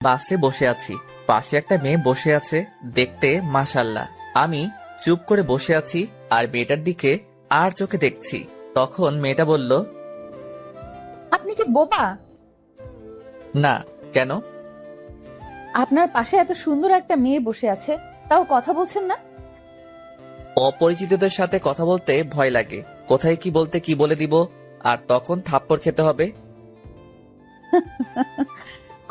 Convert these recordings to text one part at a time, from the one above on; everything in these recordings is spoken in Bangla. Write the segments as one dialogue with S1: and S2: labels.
S1: বাসে বসে আছি, পাশে একটা মেয়ে বসে আছে, দেখতে মাশাল্লাহ। আমি চুপ করে বসে আছি আর মেয়েটার দিকে আর চোখে দেখছি। তখন মেয়েটা বলল,
S2: আপনি কি বোবা?
S1: না। কেন?
S2: আপনার পাশে এত সুন্দর একটা মেয়ে বসে আছে, তাও কথা বলছেন না?
S1: অপরিচিতদের সাথে কথা বলতে ভয় লাগে, কোথায় কি বলতে কি বলে দিব, আর তখন থাপ্পড় খেতে হবে।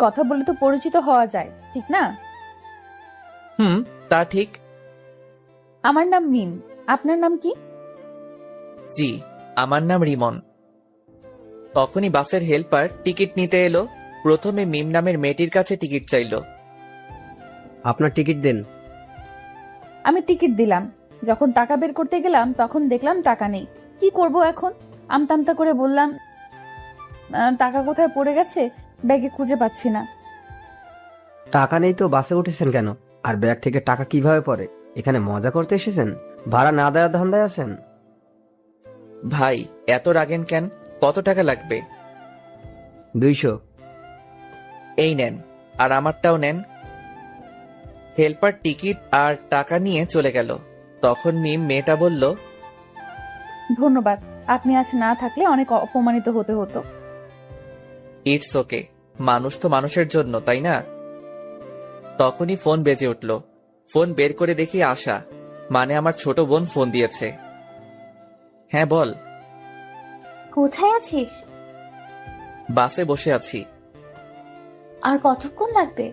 S2: কথা বলে তো পরিচিত হওয়া যায়, ঠিক না?
S1: হুম, তা ঠিক।
S2: আমার নাম মিম। আপনার নাম কি?
S1: জি, আমার নাম রিমন। তখনই বাসের হেল্পার টিকিট নিতে এলো। প্রথমে মিম নামের মেয়েটির কাছে টিকিট চাইলো।
S3: আপনার টিকিট দেন।
S2: আমি টিকিট দিলাম। যখন টাকা বের করতে গেলাম তখন দেখলাম টাকা নেই। কি করব এখন? আমতামতা করে বললাম, টাকা কোথায় পড়ে গেছে, ব্যাগে খুঁজে পাচ্ছি না।
S3: টাকা নেই তো বাসে উঠেছেন কেন? আর ব্যাগ থেকে টাকা কিভাবে পড়ে? এখানে মজা করতে এসেছেন? ভাড়া না দেওয়ার ধান্দায় আছেন?
S1: ভাই, এত রাগেন কেন? কত টাকা লাগবে?
S3: 200।
S1: এই নেন, আর আমারটাও নেন। হেল্পার টিকিট আর টাকা নিয়ে চলে গেল। তখন মিম মেয়েটা বলল,
S2: ধন্যবাদ, আপনি আজ না থাকলে অনেক অপমানিত হতে হতো।
S1: ইটস ওকে, মানুষ তো মানুষের জন্য, তাই না? তখনই ফোন বেজে উঠল। ফোন বের করে দেখি আশা, মানে আমার ছোট বোন ফোন দিয়েছে। হ্যাঁ বল।
S4: কোথায় আছিস?
S1: বাসে বসে আছি।
S4: আর কতক্ষণ লাগবে?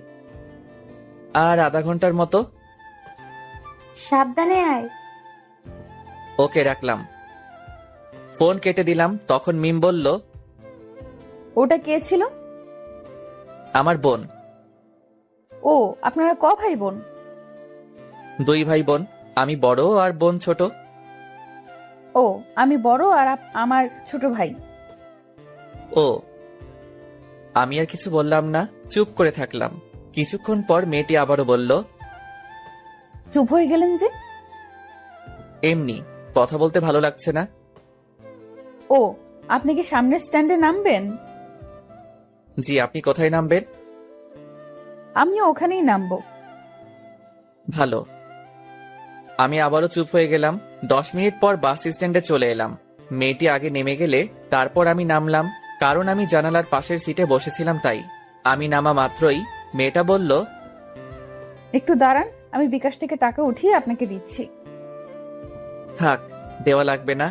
S1: আর আধা ঘন্টার মতো।
S4: সাবধানে আয়।
S1: ওকে, রাখলাম। ফোন কেটে দিলাম। তখন মিম বলল,
S2: ওটা কে ছিল?
S1: আমার বোন।
S2: ও, আপনারা ক ভাই বোন?
S1: 2 ভাই বোন, আমি বড় আর বোন ছোট।
S2: ও, আমি বড় আর আমার ছোট ভাই।
S1: ও। আমি আর কিছু বললাম না, চুপ করে থাকলাম। কিছুক্ষণ পর মেয়েটি আবারও বলল,
S2: চুপ হয়ে গেলেন যে?
S1: এমনি, কথা বলতে ভালো লাগছে না।
S2: ও, আপনি কি সামনের স্ট্যান্ডে নামবেন?
S1: জি, আপনি কোথায় নামবেন?
S2: আমিও ওখানেই নামবো।
S1: ভালো। আমি আবারও চুপ হয়ে গেলাম। 10 মিনিট পর বাস স্ট্যান্ডে চলে এলাম। মেয়েটি আগে নেমে গেলে তারপর আমি নামলাম, কারণ আমি জানালার পাশের সিটে বসেছিলাম তাই। আমি নামা মাত্রই মেয়েটা বলল,
S2: একটু দাঁড়ান, আমি বিকাশ থেকে টাকা উঠিয়ে আপনাকে দিচ্ছি।
S1: থাক, দেওয়া লাগবে না।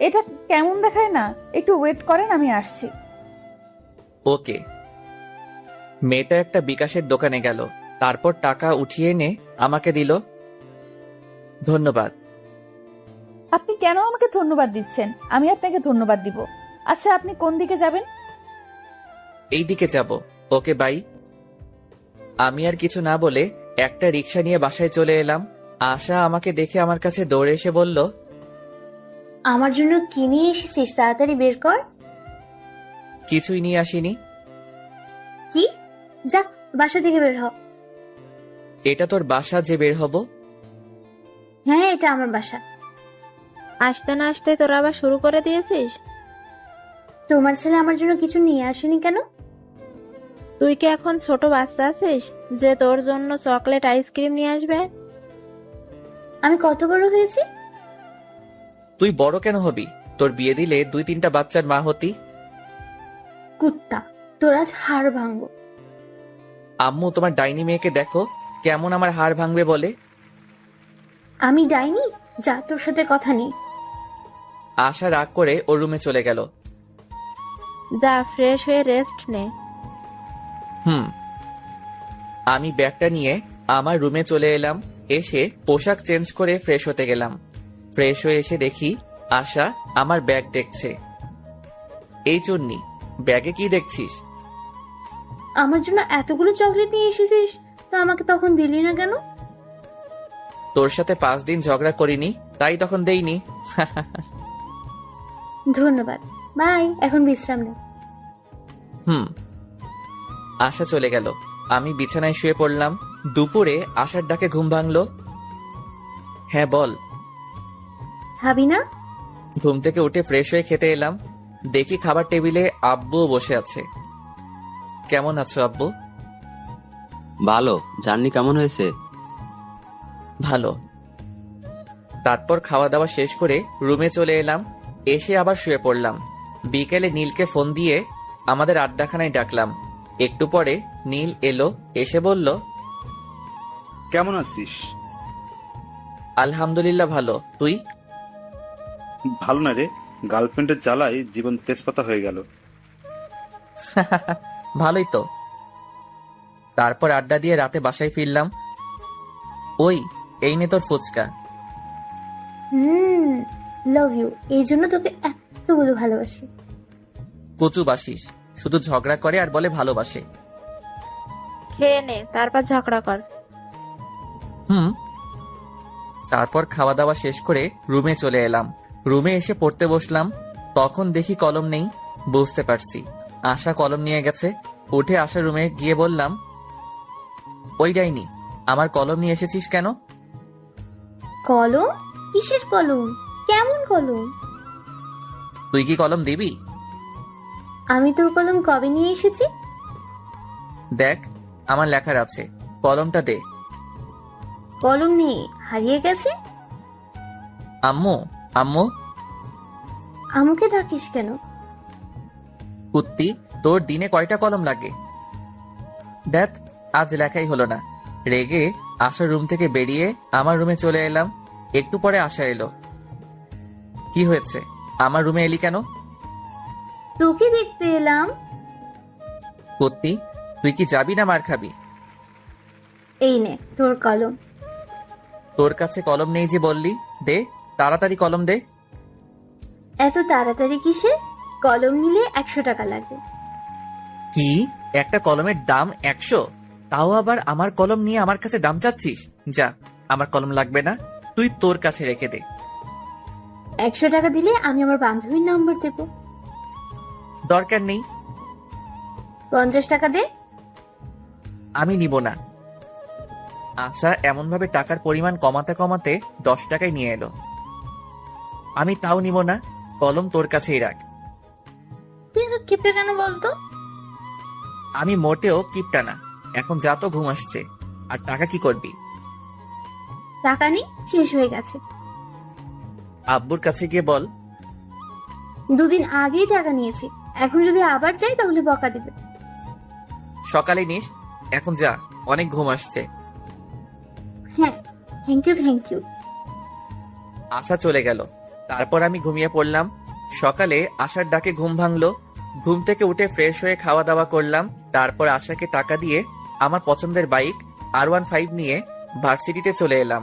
S2: এটা কেমন দেখায় না? একটু ওয়েট করেন, আমি আসছি।
S1: ওকে। মেয়েটা একটা বিকাশের দোকানে গেল, তারপর টাকা উঠিয়ে এনে আমাকে দিল। ধন্যবাদ।
S2: আপনি কেন আমাকে ধন্যবাদ দিচ্ছেন? আমি আপনাকে ধন্যবাদ দিব। আচ্ছা, আপনি কোন দিকে যাবেন?
S1: এই দিকে যাব। ওকে, বাই। আমি আর কিছু না বলে একটা রিক্সা নিয়ে বাসায় চলে এলাম। আশা আমাকে দেখে আমার কাছে দৌড়ে এসে বলল,
S4: আমার জন্য কি নিয়ে এসেছিস তাড়াতাড়ি বের কর।
S1: কিছুই নিয়ে আসিনি।
S4: কি? যা, বাসা থেকে বের হ।
S1: এটা তোর বাসা যে বের হব?
S4: হ্যাঁ, এটা আমার বাসা।
S5: আসতে না আসতে তোরা আবার শুরু করে দিয়েছিস?
S4: তোমার ছেলে আমার জন্য কিছু নিয়ে আসেনি কেন?
S5: তুই কি এখন ছোট বাচ্চা আছিস যে তোর জন্য চকলেট আইসক্রিম নিয়ে আসবে?
S4: আমি কত বড় হয়েছি?
S1: তুই বড় কেন হবি? তোর বিয়ে দিলে 2-3টা বাচ্চার মা হতি।
S4: কুত্তা, তোর আজ হাড় ভাঙবো।
S1: আম্মু, তোমার ডাইনি মেয়েকে দেখো কেমন আমার হাড় ভাঙবে বলে।
S4: আমি ডাইনি? যা, তোর সাথে কথা নেই।
S1: আশা রাগ করে ওর রুমে চলে গেল।
S5: যা, ফ্রেশ হয়ে রেস্ট নে।
S1: হুম। আমি ব্যাগটা নিয়ে আমার রুমে চলে এলাম। এসে পোশাক চেঞ্জ করে ফ্রেশ হতে গেলাম। ফ্রেশ হয়ে এসে দেখি আশা আমার ব্যাগ দেখছে। এই চুন্নি, ব্যাগে কি দেখছিস?
S4: আমার জন্য এতগুলো চকলেট নিয়ে এসেছিস, তো আমাকে তখন দিলি না কেন?
S1: তোর সাথে 5 দিন ঝগড়া করিনি, তাই তখন দেইনি।
S4: ধন্যবাদ, বাই। এখন বিশ্রাম নে।
S1: হুম। আশা চলে গেল। আমি বিছানায় শুয়ে পড়লাম। দুপুরে আশার ডাকে ঘুম ভাঙলো। হ্যাঁ বল।
S4: খাবি না?
S1: ঘুম থেকে উঠে ফ্রেশ হয়ে খেতে এলাম। দেখি খাবার টেবিলে আব্বুও বসে আছে। কেমন আছো আব্বু?
S6: ভালো। জার্নি কেমন হয়েছে?
S1: ভালো। তারপর খাওয়া দাওয়া শেষ করে রুমে চলে এলাম, এসে আবার শুয়ে পড়লাম। বিকেলে নীলকে ফোন দিয়ে আমাদের আড্ডাখানায় ডাকলাম। একটু পরে নীল এলো, এসে বলল,
S7: কেমন আছিস?
S1: আলহামদুলিল্লাহ ভালো, তুই?
S7: ভালো না রে, গার্লফ্রেন্ডের জ্বালায় জীবন তেজপাতা হয়ে গেল।
S1: ভালোই তো। তারপর আড্ডা দিয়ে রাতে বাসায় ফিরলাম। ওই, এই নে তোর ফুচকা।
S4: লাভ ইউ, এই জন্য তোকে এতগুলো ভালোবাসি।
S1: কচু বাসিস, শুধু ঝগড়া করে আর বলে ভালোবাসে।
S5: খেয়ে নে, তারপর ঝগড়া কর।
S1: হুম। তারপর খাওয়া দাওয়া শেষ করে রুমে চলে এলাম। রুমে এসে পড়তে বসলাম, তখন দেখি কলম নেই। বুঝতে পারছি আশা কলম নিয়ে গেছে। উঠে আশা রুমে গিয়ে বললাম, ওই ডাইনি, আমার কলম নিয়ে এসেছিস কেন?
S4: কলম? কিসের কলম? কেমন কলম?
S1: তুই কি কলম দিবি?
S4: আমি তোর কলম কবে নিয়ে এসেছি?
S1: দেখ, আমার লেখার আছে, কলমটা দে।
S4: কলম নেই, হারিয়ে গেছে।
S1: আম্মু, আম্মু।
S4: আমাকে ডাকিস কেন?
S1: কুত্তি, তোর দিনে কয়টা কলম লাগে? দেখ, আজ লেখাই হলো না। রেগে আশার রুম থেকে বেরিয়ে আমার রুমে চলে এলাম। একটু পরে আশা এলো। কি হয়েছে, আমার রুমে এলি কেন?
S4: তোকে দেখতে এলাম।
S1: কুত্তি, তুই কি যাবি না মার খাবি?
S4: এই নে তোর কলম।
S1: তোর কাছে কলম নেই যে বললি, দে তাড়াতাড়ি কলম দে।
S4: এত তাড়াতাড়ি কিসের? কলম নিলে 100 টাকা লাগবে।
S1: কি, একটা কলমের দাম 100? তাও আবার আমার কলম নিয়ে আমার কাছে দাম চাচ্ছিস? যা, আমার কলম লাগবে না, তুই তোর কাছে রেখে দে।
S4: 100 টাকা দিলে আমি আমার বান্ধবীর নম্বর দেব।
S1: দরকার নেই।
S4: 50 টাকা দে।
S1: আমি নিব না। আশা এমন ভাবে টাকার পরিমাণ কমাতে কমাতে 10 টাকায় নিয়ে এলো। আমি তাও নিব না, কলম তোর কাছেই রাখ।
S4: তুই তো কিপটে কেন বলতো?
S1: আমি মোটেও কিপটা না। এখন যা, তো ঘুম আসছে। আর টাকা কি করবি?
S4: টাকা নেই, শেষ হয়ে গেছে।
S1: আব্বুর কাছে গিয়ে বল।
S4: 2 দিন আগেই টাকা নিয়েছি, এখন যদি আবার চাই তাহলে বকা দিবে।
S1: সকালে নিস, এখন যা, অনেক ঘুম আসছে।
S4: হ্যাঁ, থ্যাংক ইউ থ্যাংক ইউ।
S1: আশা চলে গেল। তারপর আমি ঘুমিয়ে পড়লাম। সকালে আশার ডাকে ঘুম ভাঙলো। ঘুম থেকে উঠে ফ্রেশ হয়ে খাওয়া দাওয়া করলাম। তারপর আশাকে টাকা দিয়ে আমার পছন্দের বাইক R15 নিয়ে ভার্সিটিতে চলে এলাম।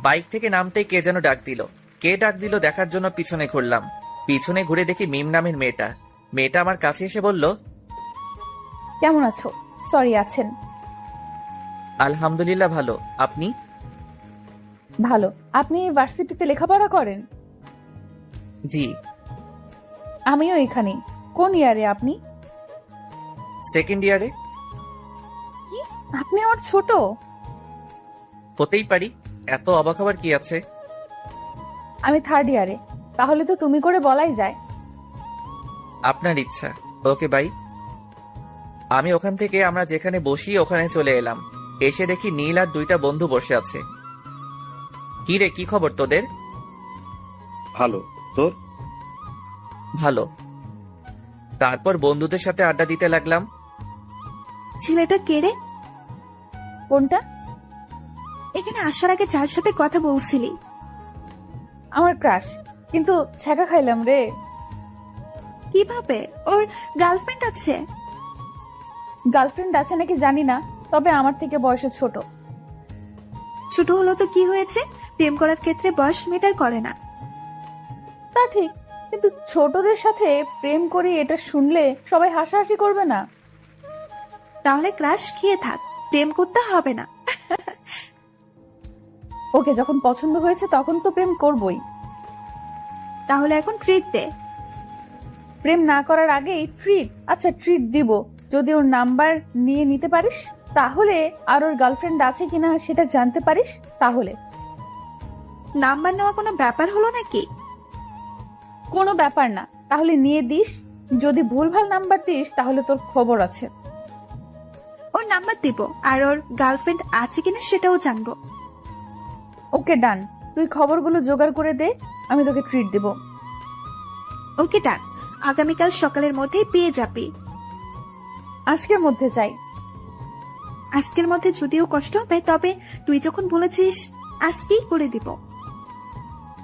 S1: বাইক থেকে নামতেই কে যেন ডাক দিল। কে ডাক দিল দেখার জন্য পিছনে ঘুরলাম। পিছনে ঘুরে দেখি মিম নামের মেয়েটা। মেয়েটা আমার কাছে এসে বলল,
S2: কেমন আছো? সরি, আছেন?
S1: আলহামদুলিল্লাহ ভালো, আপনি?
S2: ভালো। আপনি ভার্সিটিতে লেখাপড়া করেন?
S1: জি।
S2: আমিও এখানে। কোন ইয়ারে আপনি?
S1: সেকেন্ড ইয়ারে।
S2: কি, আপনি আমার ছোট?
S1: হতেই পারি, এত অবাক হবার কি আছে?
S2: আমি থার্ড ইয়ারে। তাহলে তো তুমি করে বলাই যায়।
S1: আপনার ইচ্ছা। Okay bye. আমি ওখান থেকে আমরা যেখানে বসি ওখানে চলে এলাম। এসে দেখি নীল আর 2টা বন্ধু বসে আছে। কি রে, কি খবর তোদের?
S7: ভালো, তোর?
S1: ভালো। তারপর বন্ধুদের সাথে আড্ডা দিতে লাগলাম।
S8: ছেলেটা কে রে?
S2: কোনটা?
S8: এখানে আসার আগে যার সাথে কথা বলছিলি।
S2: আমার ক্রাশ, কিন্তু ছ্যাঁকা খাইলাম রে।
S8: কিভাবে? ওর গার্লফ্রেন্ড আছে?
S2: গার্লফ্রেন্ড আছে নাকি জানি না, তবে আমার থেকে বয়সে ছোট।
S8: ছোট হলো তো কি হয়েছে? প্রেম করার ক্ষেত্রে বয়স ম্যাটার করে না।
S2: তা ঠিক, কিন্তু ছোটদের সাথে প্রেম করি এটা শুনলে সবাই হাসাহাসি করবে না?
S8: তাহলে ক্রাশ খেয়ে থাক, প্রেম করতে হবে না।
S2: ওকে যখন পছন্দ হয়েছে তখন তো প্রেম করবই।
S8: তাহলে এখন ট্রিট দে।
S2: প্রেম না করার আগেই ট্রিট? আচ্ছা, ট্রিট দিব যদি ওর নাম্বার নিয়ে নিতে পারিস, তাহলে আর ওর গার্লফ্রেন্ড আছে কিনা সেটা জানতে পারিস, তাহলে।
S8: নাম্বার নেওয়া কোনো ব্যাপার হলো নাকি?
S2: কোনো ব্যাপার না, তাহলে নিয়ে দিস। যদি ভুলভাল নাম্বার দিস তাহলে তোর খবর আছে।
S8: ওর নাম্বার দিব, আর ওর গার্লফ্রেন্ড আছে কিনা সেটাও জানবো।
S2: ওকে ডান, তুই খবরগুলো জোগাড় করে দে, আমি তোকে ট্রিট দেব।
S8: ওকে ডান, আগামীকাল সকালের মধ্যেই পেয়ে যাবি।
S2: আজকের মধ্যে চাই।
S8: আজকের মধ্যে যদিও কষ্ট হবে, তবে তুই যখন বলেছিস আজকেই করে দিব।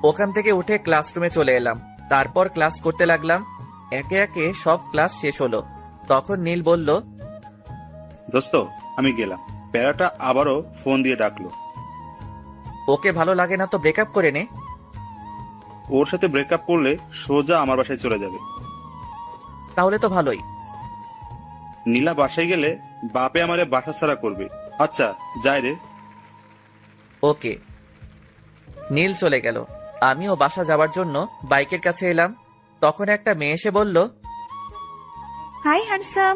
S1: ওখান থেকে উঠে ক্লাসরুমে চলে এলাম। তারপর ক্লাস করতে লাগলাম। একে একে সব ক্লাস শেষ হলো। তখন নীল বলল,
S7: দোস্ত আমি গেলাম। প্যারাটা আবারও ফোন দিয়ে ডাকলো।
S1: ওকে ভালো লাগে না তো ব্রেকআপ করে নে।
S7: ওর সাথে ব্রেকআপ করলে সোজা আমার বাসায় চলে যাবে।
S1: তাহলে তো ভালোই।
S7: নীলা বাসায় গেলে বাপে আমারে বাসা ছাড়া করবে। আচ্ছা যাই রে।
S1: ওকে। নীল চলে গেল। আমিও বাসা যাওয়ার জন্য বাইকের কাছে এলাম। তখন একটা মেয়ে এসে বলল,
S8: হাই হ্যান্ডসাম।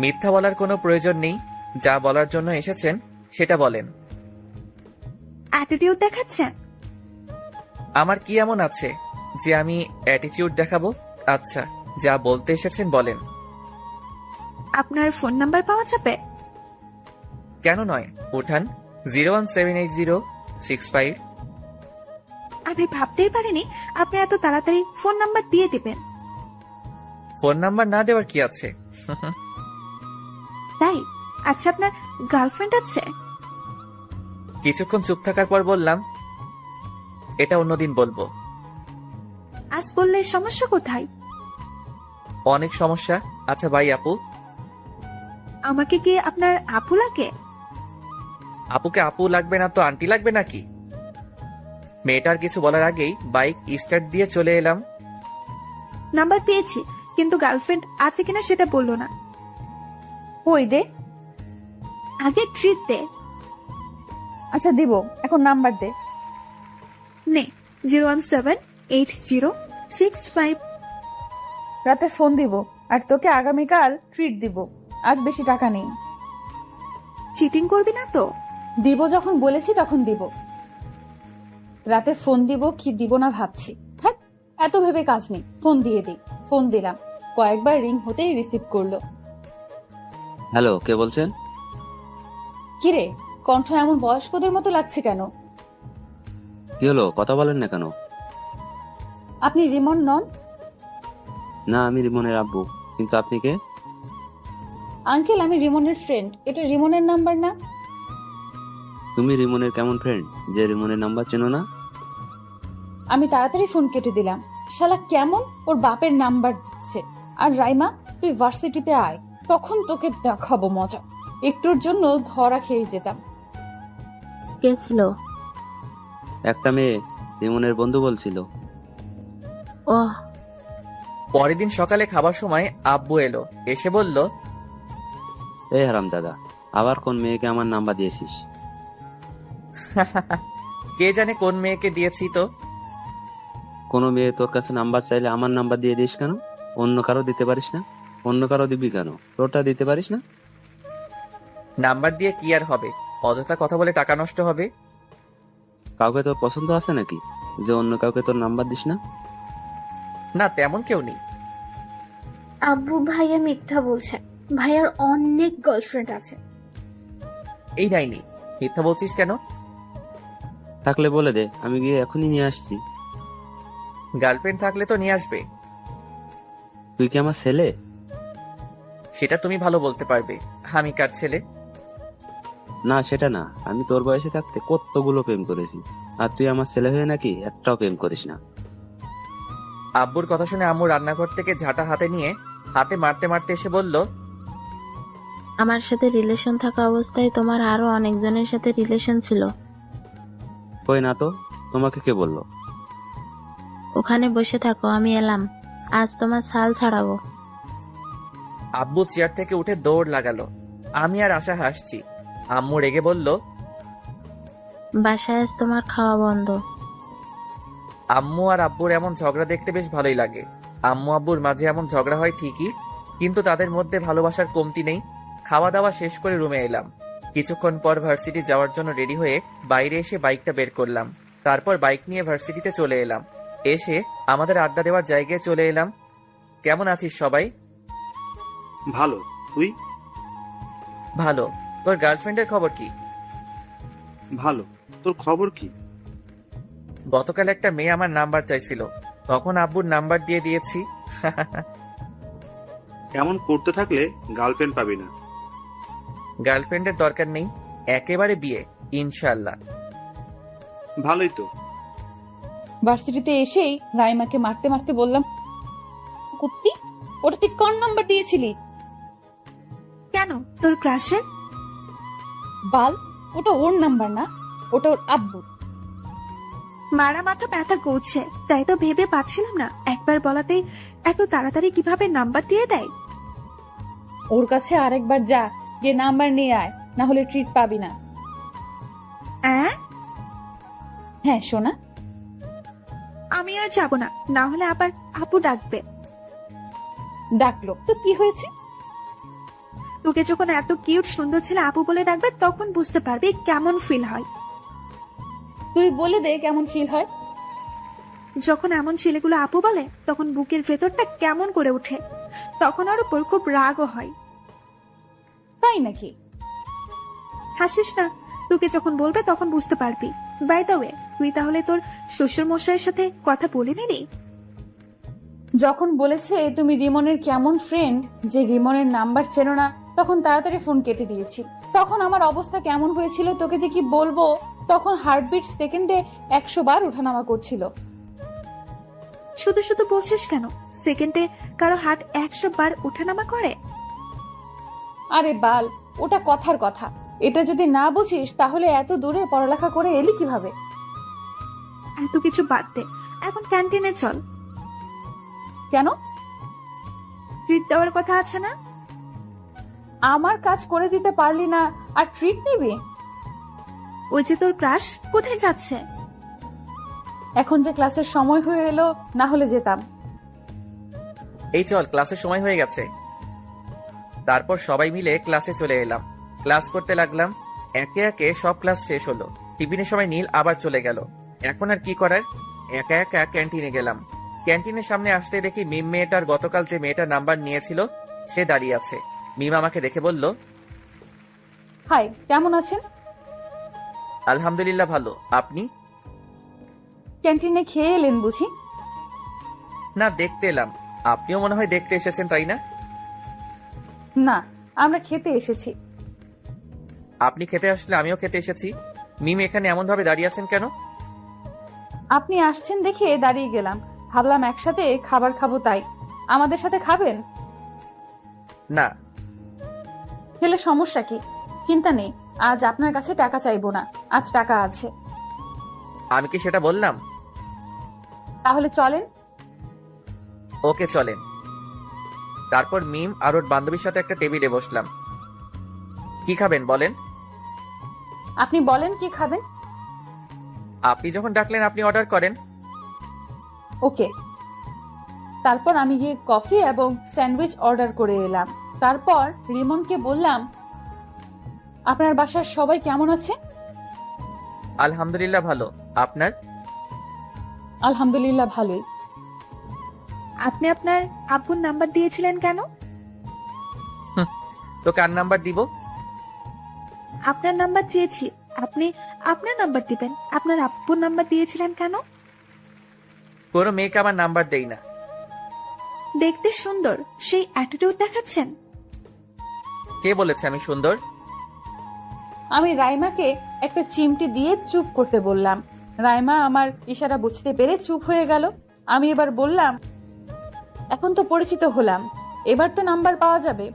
S1: মিথ্যা বলার কোনো প্রয়োজন নেই, যা বলার জন্য এসেছেন সেটা বলেন।
S8: অ্যাটিটিউড দেখাচ্ছেন?
S1: আমার কি এমন আছে যে আমি অ্যাটিটিউড দেখাবো? আচ্ছা, যা বলতে এসেছেন বলেন।
S8: আপনার ফোন নাম্বার পাওয়া যাবে?
S1: কেন নয়, উঠান। 0178065।
S8: আমি ভাবতেই পারিনি আপনি এত তাড়াতাড়ি ফোন নাম্বার দিয়ে দিবেন।
S1: ফোন নাম্বার না দেওয়ার কি আছে?
S8: তাই? আচ্ছা, আপনার গার্লফ্রেন্ড আছে?
S1: কিছুক্ষণ চুপ থাকার পর বললাম, এটা অন্যদিন বলবো।
S8: আজ বললে সমস্যা কোথায়?
S1: অনেক সমস্যা। আচ্ছা ভাই আপু।
S8: আমাকে কি আপনার আপু লাগে?
S1: আপুকে আপু লাগবে না তো আন্টি লাগবে নাকি? মেয়েটার কিছু বলার আগেই বাইক স্টার্ট দিয়ে চলে এলাম।
S8: নাম্বার পেয়েছি, কিন্তু গার্লফ্রেন্ড আছে কিনা সেটা বললো না।
S2: কই দে।
S8: আগে ট্রিট দে।
S2: আচ্ছা দিব, এখন নাম্বার দে।
S8: নে, 0178065।
S2: রাতে ফোন দিব, আর তোকে আগামীকাল ট্রিট দিব। আজ বেশি টাকা নেই।
S8: চিটিং করবি না তো?
S2: দিব যখন বলেছি তখন দিব। রাতে ফোন দিব কি দিব না ভাবছি। থাক, এত ভেবে কাজ নেই, ফোন দিয়ে দিই। ফোন দিলাম, কয়েকবার রিং হতেই রিসিভ করলো।
S6: হ্যালো, কে বলছেন?
S2: কিরে, কণ্ঠ এমন বয়স্কদের মতো লাগছে কেন?
S6: কি হলো, কথা বলেন না কেন?
S2: আপনি রিমন নন?
S6: না, আমি রিমনের আব্বু। কিন্তু আপনি কে?
S2: আঙ্কেল, আমি রিমনের ফ্রেন্ড। এটা রিমনের নাম্বার না?
S6: তুমি রিমনের কেমন ফ্রেন্ড যে রিমনের নাম্বার চেনো না?
S2: আমি তাড়াতাড়ি ফোন কেটে দিলাম। শালা কেমন ওর বাপের নাম্বার দিচ্ছে। আর রাইমা, তুই ভার্সিটিতে আয়, তখন তোকে দেখাবো মজা। একটুর জন্য ধরা খেয়ে যেতাম।
S5: কে ছিল?
S6: একটা মেয়ে, রিমনের বন্ধু বলছিল।
S5: ওহ,
S1: পরের দিন সকালে খাবার সময় আব্বু এলো। এসে বলল,
S6: এই হারাম দাদা, আবার কোন মেয়েকে আমার নাম্বার দিয়েছিস?
S1: কে জানে কোন মেয়েকে দিয়েছি তো।
S6: কোনো মেয়ে তোর কাছে নাম্বার চাইলে আমার নাম্বার দিয়ে দিস কেন? অন্য কারো দিতে পারিস না? অন্য কারো দিবি কেন? তোরটা দিতে পারিস না?
S1: নাম্বার দিয়ে কি আর হবে? অযথা কথা বলে টাকা নষ্ট হবে।
S6: কাউকে তোর পছন্দ আছে নাকি যে অন্য কাউকে তোর নাম্বার দিস না?
S1: না, তেমন কেউ নেই।
S4: আব্বু ভাইয়া মিথ্যা বলছে। ভাইয়ার অনেক গার্লফ্রেন্ড আছে।
S1: এই নাইনি, মিথ্যা বলছিস কেন?
S6: থাকলে বলে দে, আমি গিয়ে এখনই নিয়ে আসছি।
S1: গার্লফ্রেন্ড থাকলে তো নিয়ে আসবে।
S6: তুই কি আমার ছেলে?
S1: সেটা তুমি ভালো বলতে পারবে। আমি কার ছেলে?
S6: না, সেটা না। আমি তোর বয়সে থাকতে কতগুলো প্রেম করেছি, আর তুই আমার ছেলে হয়ে নাকি একটাও প্রেম করিস না।
S1: আব্বুর কথা শুনে আম্মু রান্নাঘর থেকে ঝাঁটা হাতে নিয়ে হাতে মারতে মারতে এসে বলল,
S5: আমার সাথে রিলেশন থাকা অবস্থায় তোমার আরো অনেকজনের সাথে রিলেশন ছিল।
S6: কই না তো, তোমাকে কে বললো?
S5: ওখানে বসে থাকো, আমি এলাম। আজ তোমার ছাল ছাড়াবো।
S1: আব্বু চেয়ার থেকে উঠে দৌড় লাগালো। আমি আর আশা হাসছি। আম্মু রেগে বলল,
S5: বাসায় আজ তোমার খাওয়া বন্ধ।
S1: আম্মু আর আব্বুর এমন ঝগড়া দেখতে বেশ ভালোই লাগে। আম্মু আব্বুর মাঝে এমন ঝগড়া হয় ঠিকই, কিন্তু তাদের মধ্যে ভালোবাসার কমতি নেই। খাওয়া দাওয়া শেষ করে রুমে এলাম। কিছুক্ষণ পর ভার্সিটি যাওয়ার জন্য রেডি হয়ে বাইরে এসে বাইকটা বের করলাম। তারপর বাইক নিয়ে ভার্সিটিতে চলে এলাম। এসে আমাদের আড্ডা দেওয়ার জায়গায় চলে এলাম। কেমন আছিস সবাই?
S7: ভালো, তুই?
S1: ভালো। তোর গার্লফ্রেন্ডের খবর কি?
S7: ভালো। তোর খবর কি?
S1: গতকাল একটা মেয়ে আমার নাম্বার চাইছিল, তখন আব্বুর নাম্বার দিয়ে দিয়েছি।
S7: এমন করতে থাকলে গার্লফ্রেন্ড পাবি না।
S1: গার্লফ্রেন্ডের দরকার নেই, একেবারে বিয়ে ইনশাল্লাহ।
S7: ভালোই তো।
S2: ভার্সিটিতে এসেই রাইমাকে মারতে মারতে বললাম, কুত্তি, ওটা তুই কোন নাম্বার দিয়েছিলি?
S8: কেন, তোর ক্রাশের?
S2: বাল, ওটা ওর নাম্বার না, ওটা ওর আব্বুর।
S8: মারা মাথা ব্যথা করছে, তাই তো ভেবে পাচ্ছিলাম না একবার বলাতেই এত তাড়াতাড়ি কিভাবে নাম্বার দিয়ে দেয়।
S2: ওর কাছে আরেকবার যা, গিয়ে নাম্বার নিয়ে আয়, না হলে ট্রিট পাবি না। হ্যাঁ সোনা।
S8: আমি আর যাব না, না হলে আবার আপু ডাকবে।
S2: ডাকলো তো কি হয়েছে?
S8: তোকে যখন এত কিউট সুন্দর ছেলে আপু বলে ডাকবে তখন বুঝতে পারবি কেমন ফিল হয়।
S2: তুই বলে দে কেমন ফিল হয়।
S8: যখন এমন ছেলেগুলো আপু বলে তখন বুকের ভেতরটা কেমন করে ওঠে, তখন ওর উপর খুব রাগও হয়।
S2: তাই নাকি?
S8: হাসিস না, তোকে যখন বলবে তখন বুঝতে পারবি। বাই দ্য ওয়ে, তুই তাহলে তোর শ্বশুর মশাইয়ের সাথে কথা বলে নিলি?
S2: যখন বলেছে তুমি রিমনের কেমন ফ্রেন্ড, যে রিমনের নাম্বার চেনো না, তখন তাড়াতাড়ি ফোন কেটে দিয়েছি। তখন আমার অবস্থা কেমন হয়েছিল তোকে যে কি বলবো। তখন হার্টবিট সেকেন্ডে 100 বার ওঠানামা করছিল।
S8: শুধু শুধু বলছিস কেন? সেকেন্ডে কারো হার্ট 100 বার ওঠানামা করে?
S2: আরে বাল, ওটা কথার কথা। এটা যদি না বুঝিস তাহলে এত দূরে পড়ালেখা করে এলি কিভাবে?
S8: এত কিছু বাদ দে, এখন ক্যান্টিনে চল।
S2: কেন?
S8: ট্রিট দেওয়ার কথা আছে না?
S2: আমার কাজ করে দিতে পারলি না আর ট্রিট নিবি?
S8: ওই যে তোর ক্রাশ কোথায় যাচ্ছে?
S2: এখন যে ক্লাসের সময় হয়ে এলো, না হলে যেতাম।
S1: এই চল, ক্লাসের সময় হয়ে গেছে। তারপর সবাই মিলে ক্লাসে চলে এলাম। ক্লাস করতে লাগলাম। একে একে সব ক্লাস শেষ হলো। টিফিনের সময় নীল আবার চলে গেল। এখন আর কি করার, একা একা ক্যান্টিনে গেলাম। ক্যান্টিনের সামনে আসতে দেখি মিম মেয়েটার গতকাল যে মেয়েটার নাম্বার নিয়েছিল সে দাঁড়িয়ে আছে। মিম আমাকে দেখে বলল,
S2: হাই, কেমন আছেন?
S1: আলহামদুলিল্লাহ ভালো, আপনি?
S2: ক্যান্টিনে খেয়ে এলেন বুঝি?
S1: না, দেখতে এলাম। আপনিও মনে হয় দেখতে এসেছেন, তাই না?
S2: না, আমরা খেতে এসেছি।
S1: আপনি খেতে আসলে আমিও খেতে এসেছি। মিম এখানে এমন ভাবে দাঁড়িয়ে আছেন কেন?
S2: আপনি আসছেন দেখে দাঁড়িয়ে গেলাম, ভাবলাম একসাথে খাবার খাবো তাই। আমাদের সাথে খাবেন?
S1: না।
S2: খেলে সমস্যা কি? চিন্তা নেই, আজ আপনার কাছে টাকা চাইবো না, আজ টাকা আছে।
S1: আমি কি সেটা বললাম?
S2: তাহলে চলেন।
S1: ওকে চলেন। তারপর মিম আর ওর বান্ধবীর সাথে একটা টেবিলে বসলাম। কি খাবেন বলেন?
S2: আপনি বলেন কি খাবেন।
S1: আপনি যখন ডাকলেন আপনি অর্ডার করেন।
S2: ওকে। তারপর আমি গিয়ে কফি এবং স্যান্ডউইচ অর্ডার করে এলাম। তারপর রিমনকে বললাম, আপনার বাসার সবাই কেমন আছে?
S1: আলহামদুলিল্লাহ ভালো, আপনার?
S2: আলহামদুলিল্লাহ ভালোই।
S8: আপনি আপনার আব্বুর নাম্বার দিয়েছিলেন কেন?
S1: তো কার নাম্বার দিব?
S8: আপনার নাম্বার চেয়েছি, আপনি আপনার নাম্বার দিবেন। আপনার আব্বুর নাম্বার দিয়েছিলেন কেন?
S1: কোনো মেয়েকে আমার নাম্বার দেই না।
S8: দেখতে সুন্দর, সেই অ্যাটিটিউড দেখাচ্ছেন।
S1: কে বলেছে আমি সুন্দর?
S2: আমি রাইমাকে একটা চিমটি দিয়ে চুপ করতে বললাম। রাইমা আমার ইশারা বুঝতে পেরে চুপ হয়ে গেল। আমি এবার বললাম, এখন তো পরিচিত হলাম, এবার তো নাম্বার পাওয়া যাবে।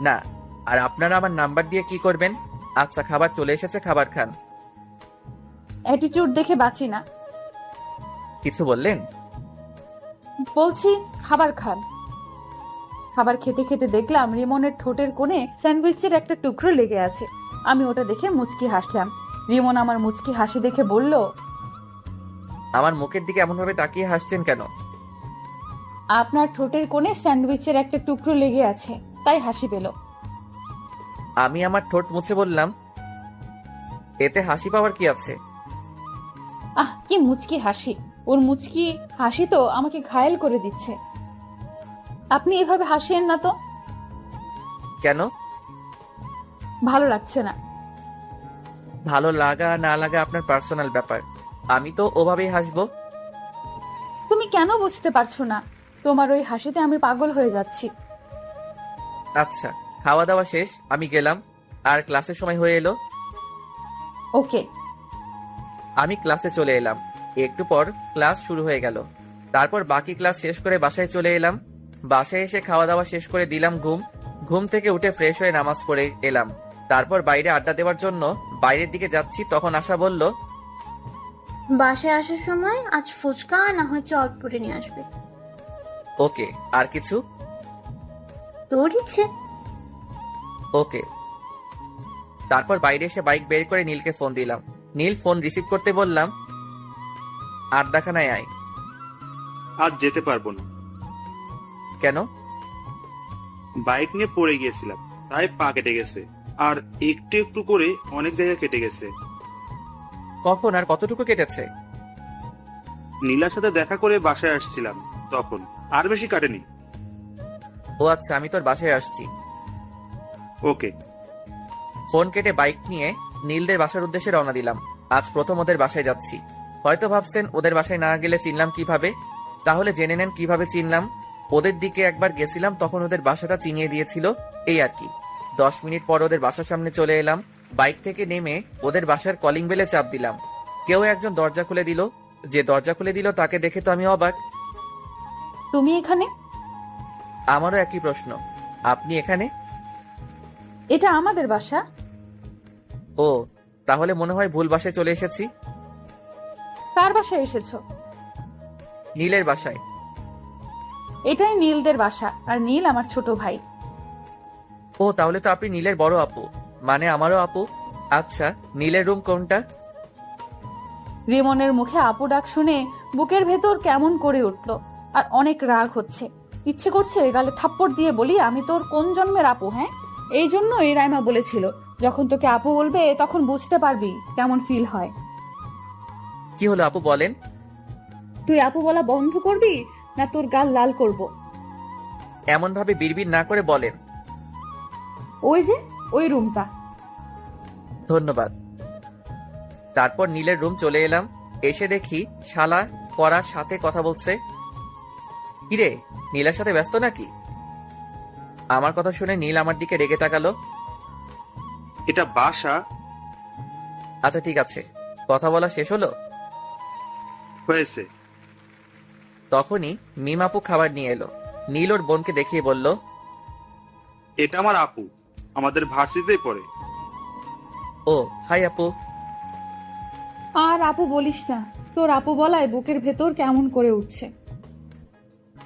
S1: না। আর আপনারা আমার নাম্বার দিয়ে কি করবেন? আচ্ছা, খাবার চলে এসেছে, খাবার খান।
S2: অ্যাটিটিউড দেখে বাঁচি না।
S1: কিছু বললেন?
S2: বলছি খাবার খান। খাবার খেতে খেতে দেখলাম রিমনের ঠোঁটের কোণে স্যান্ডউইচের একটা টুকরো লেগে আছে। আমি ওটা দেখে মুচকি হাসলাম। রিমন আমার মুচকি হাসি দেখে বলল,
S1: আমার মুখের দিকে এমন ভাবে তাকিয়ে হাসছেন কেন?
S2: আপনার ঠোঁটের কোণে স্যান্ডউইচের একটা টুকরো লেগে আছে, তাই হাসি পেল।
S1: আমি আমার ঠোঁট মুছে বললাম, এতে হাসি পাওয়ার কি আছে?
S2: আহ, কি মুচকি হাসি! ওর মুচকি হাসি তো আমাকে ঘায়েল করে দিচ্ছে। আপনি এভাবে হাসিয়েন না তো।
S1: কেন?
S2: ভালো লাগছে না।
S1: ভালো লাগা না লাগা আপনার পার্সোনাল ব্যাপার, আমি তো ওভাবেই হাসবো।
S2: তুমি কেন বুঝতে পারছো না? তোমার ওই হাসিতে আমি পাগল হয়ে যাচ্ছি।
S1: আচ্ছা, খাওয়া দাওয়া শেষ, আমি গেলাম। আর ক্লাসের সময় হয়ে এলো।
S2: ওকে।
S1: আমি ক্লাসে চলে এলাম। একটু পর ক্লাস শুরু হয়ে গেল। তারপর বাকি ক্লাস শেষ করে বাসায় চলে এলাম। বাসায় এসে খাওয়া দাওয়া শেষ করে দিলাম ঘুম। ঘুম থেকে উঠে ফ্রেশ হয়ে নামাজ পড়ে এলাম। তারপর বাইরে আড্ডা দেওয়ার জন্য বাইরের দিকে যাচ্ছি, তখন আশা বলল,
S4: বাসায় আসার সময় আজ ফুচকা না হয় চটপটি নিয়ে আসবে।
S1: ওকে। আর কিছু?
S4: তোর ইচ্ছে।
S1: ওকে। তারপর বাইরে এসে বাইক বের করে নীলকে ফোন দিলাম। নীল ফোন রিসিভ করতে বললাম, আড্ডাখানায় আয়।
S7: আজ যেতে পারবো না।
S1: কেন?
S7: বাইক নিয়ে পড়ে গিয়েছিলাম, তাই পা কেটে গেছে। আর একটু একটু করে অনেক জায়গায় কেটে গেছে।
S1: কখন আর কতটুকু কেটেছে?
S7: নীলার সাথে দেখা করে বাসায় আসছিলাম তখন। আর বেশি কাটেনি।
S1: ও আচ্ছা, আমি তোর বাসায় আসছি।
S7: ওকে।
S1: ফোন কেটে বাইক নিয়ে নীলদের বাসার উদ্দেশ্যে রওনা দিলাম। আজ প্রথম ওদের বাসায় যাচ্ছি। হয়তো ভাবছেন ওদের বাসায় না গেলে চিনলাম কিভাবে, তাহলে জেনে নেন কিভাবে চিনলাম। ওদের দিকে একবার গেছিলাম, তখন ওদের বাসাটা চিনিয়ে দিয়েছিল, এই আর কি। 10 মিনিট পর ওদের বাসার সামনে চলে এলাম। বাইক থেকে নেমে ওদের বাসার কলিং বেলে চাপ দিলাম। কেউ একজন দরজা খুলে দিল। যে দরজা খুলে দিল তাকে দেখে তো আমি অবাক।
S2: তুমি এখানে?
S1: আমারও একই প্রশ্ন, আপনি এখানে?
S2: এটা আমাদের বাসা।
S1: ও, তাহলে মনে হয় ভুল বাসায় চলে এসেছি।
S2: কার বাসায় এসেছো?
S1: নীলের বাসায়।
S2: এটাই নীলদের বাসা, আর নীল আমার ছোট ভাই।
S1: ও, তাহলে তো আপনি নীলের বড় আপু, মানে আমারও আপু। আচ্ছা, নীলের রুম কোনটা?
S2: রিমনের মুখে আপু ডাক শুনে বুকের ভেতর কেমন করে উঠল, আর অনেক রাগ হচ্ছে। ইচ্ছে করছে গালে থাপ্পড় দিয়ে বলি, আমি তোর কোন জন্মের আপু? হ্যাঁ, এই জন্য এই রাইমা বলেছিল, যখন তোকে আপু বলবে তখন বুঝতে পারবি কেমন ফিল হয়।
S1: কি হলো আপু, বলেন।
S2: তুই আপু বলা বন্ধ করবি না তোর গাল লাল করব?
S1: এমন ভাবে বিড়বিড় না করে বলেন।
S2: ওই যে ওই রুমটা।
S1: ধন্যবাদ। তারপর নীলের রুম চলে এলাম। এসে দেখি শালা করার সাথে কথা বলছে। কিরে, নীলের সাথে ব্যস্ত নাকি? আমার কথা শুনে নীল আমার দিকে রেগে তাকালো।
S7: এটা বাসা।
S1: আচ্ছা ঠিক আছে, কথা বলা শেষ হলো?
S7: হয়েছে।
S1: তখনই মিম আপু খাবার নিয়ে এলো। নীল ওর বোনকে দেখিয়ে বলল,
S7: এটা আমার আপু, আমাদের ভার্সিটিতেই পড়ে।
S1: ও হাই আপু।
S2: আর আপু বলিস না, তোর আপু বলায় বুকের ভেতর কেমন করে উঠছে।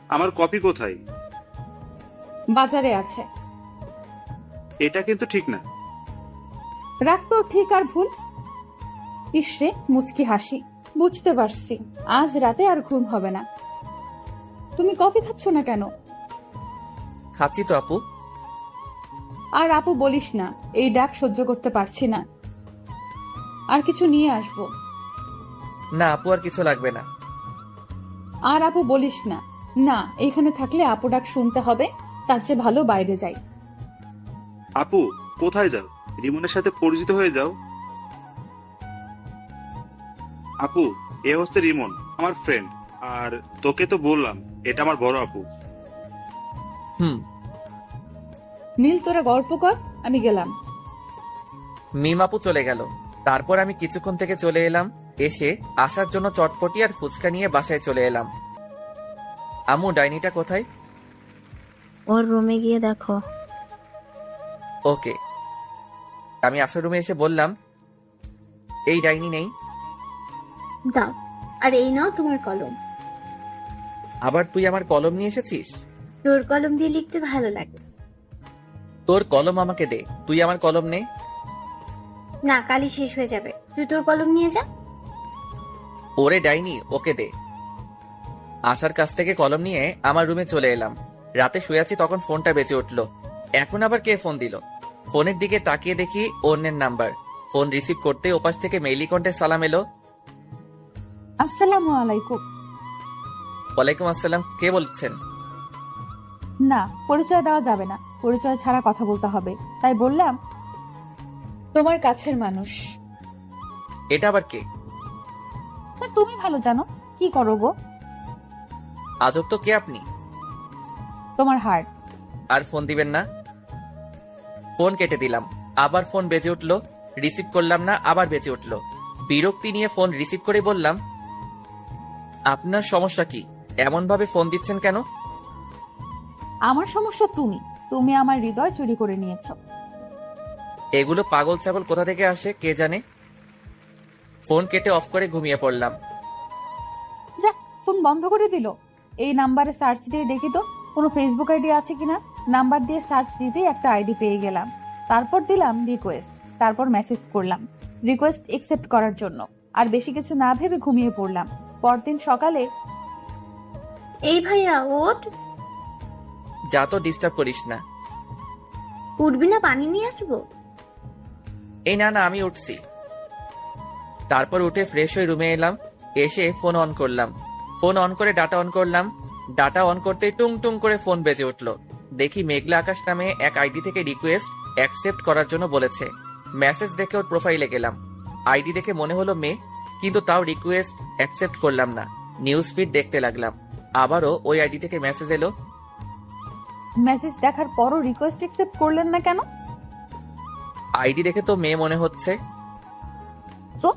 S7: আমার কপি কোথায়?
S2: বাজারে আছে।
S7: এটা কিন্তু ঠিক না।
S2: রাখ তোর ঠিক আর ভুল। ইসরে মুচকি হাসি। বুঝতে পারছি আজ রাতে আর ঘুম হবে না। তুমি কফি খাচ্ছ না কেন?
S1: খাচ্ছি তো আপু।
S2: আর আপু বলিস না, এই ডাক সহ্য করতে পারছি না। আর কিছু নিয়ে আসবো?
S1: না আপু, আর কিছু লাগবে না।
S2: আর আপু বলিস না। না, এইখানে থাকলে আপু ডাক শুনতে হবে, তার চেয়ে ভালো বাইরে যাই।
S7: আপু কোথায় যাও? রিমনের সাথে পরিচিত হয়ে যাও। আপু, এ হচ্ছে রিমন, আমার ফ্রেন্ড। আর তোকে তো বললাম এটা আমার বড় আপু।
S1: হুম।
S2: নীল তোরা গল্প কর, আমি গেলাম।
S1: মিম আপু চলে গেল। তারপর আমি কিছুক্ষণ থেকে চলে এলাম। এসে আসার জন্য চটপটি আর ফুচকা নিয়ে বাসায় চলে এলাম। আম্মু, ডাইনিটা কোথায়?
S5: ওর রুমে গিয়ে দেখো।
S1: ওকে। আমি আসার রুমে এসে বললাম, এই ডাইনি নেই।
S4: দাও, আর এই নাও তোমার কলম।
S1: আবার তুই আমার কলম নিয়ে এসেছিস?
S4: তোর কলম দিয়ে লিখতে ভালো লাগে।
S1: তোর কলম আমাকে দে, তুই আমার কলম নে।
S4: না, কালি শেষ হয়ে যাবে, তুই তোর কলম নিয়ে যা।
S1: ওরে ডাইনি, ওকে দে। আসার কাছ থেকে কলম নিয়ে আমার রুমে চলে এলাম। রাতে শুয়ে আছি, তখন ফোনটা বেজে উঠলো। এখন আবার কে ফোন দিল? ফোনের দিকে তাকিয়ে দেখি অন্যের নাম্বার। ফোন রিসিভ করতে ওপাশ থেকে মেইলি কণ্ঠে সালাম এলো।
S2: আসসালামু আলাইকুম।
S1: ওয়ালাইকুম আসসালাম, কে বলছেন?
S2: না, পরিচয় দেওয়া যাবে না, পরিচয় ছাড়া কথা বলতে হবে, তাই বললাম। তোমার কাছের মানুষ।
S1: এটা আবার কে?
S2: তা তুমি ভালো জানো। কি করো গো?
S1: আজব তো, কে আপনি?
S2: তোমার হার্ট।
S1: আর ফোন দিবেন না? ফোন কেটে দিলাম। আবার ফোন বেজে উঠলো, রিসিভ করলাম না, আবার বেজে উঠলো। বিরক্তি নিয়ে ফোন রিসিভ করে বললাম, আপনার সমস্যা কি? এমন ভাবে ফোন দিচ্ছেন কেন?
S2: আমার সমস্যা তুমি। তুমি আমার হৃদয় চুরি করে নিয়েছো।
S1: এগুলো পাগল ছাগল কোথা থেকে আসে কে জানে। ফোন কেটে অফ করে ঘুমিয়ে পড়লাম।
S2: যা, ফোন বন্ধ করে দিল। এই নাম্বারে সার্চ দিয়ে দেখি তো কোনো ফেসবুক আইডি আছে কিনা। নাম্বার দিয়ে সার্চ দিতেই একটা আইডি পেয়ে গেলাম। তারপর দিলাম রিকোয়েস্ট, তারপর মেসেজ করলাম রিকোয়েস্ট একসেপ্ট করার জন্য। আর বেশি কিছু না ভেবে ঘুমিয়ে পড়লাম। পরদিন সকালে,
S4: এই ভাইয়া ওঠ,
S1: যা তো, ডিস্টার্ব করিস না।
S4: উঠবি না? পানি নিয়ে আসবো।
S1: এই না না, আমি উঠছি। তারপর উঠে ফ্রেশ হয়ে রুমে এলাম। এসে ফোন অন করলাম। ফোন অন করে ডাটা অন করলাম। ডাটা অন করতেই টুং টুং করে ফোন বেজে উঠলো। দেখি মেঘলা আকাশ নামে এক আইডি থেকে রিকোয়েস্ট অ্যাকসেপ্ট করার জন্য বলেছে। মেসেজ দেখে ওর প্রোফাইলে গেলাম। আইডি দেখে মনে হলো মেয়ে, কিন্তু তাও রিকোয়েস্ট অ্যাকসেপ্ট করলাম না। নিউজ ফিড দেখতে লাগলাম। আবারও ওই আইডি থেকে মেসেজ এলো।
S2: মেসেজ দেখার পরও রিকোয়েস্ট একসেপ্ট করলেন না কেন?
S1: আইডি দেখে তো মেয়ে মনে হচ্ছে।
S2: তো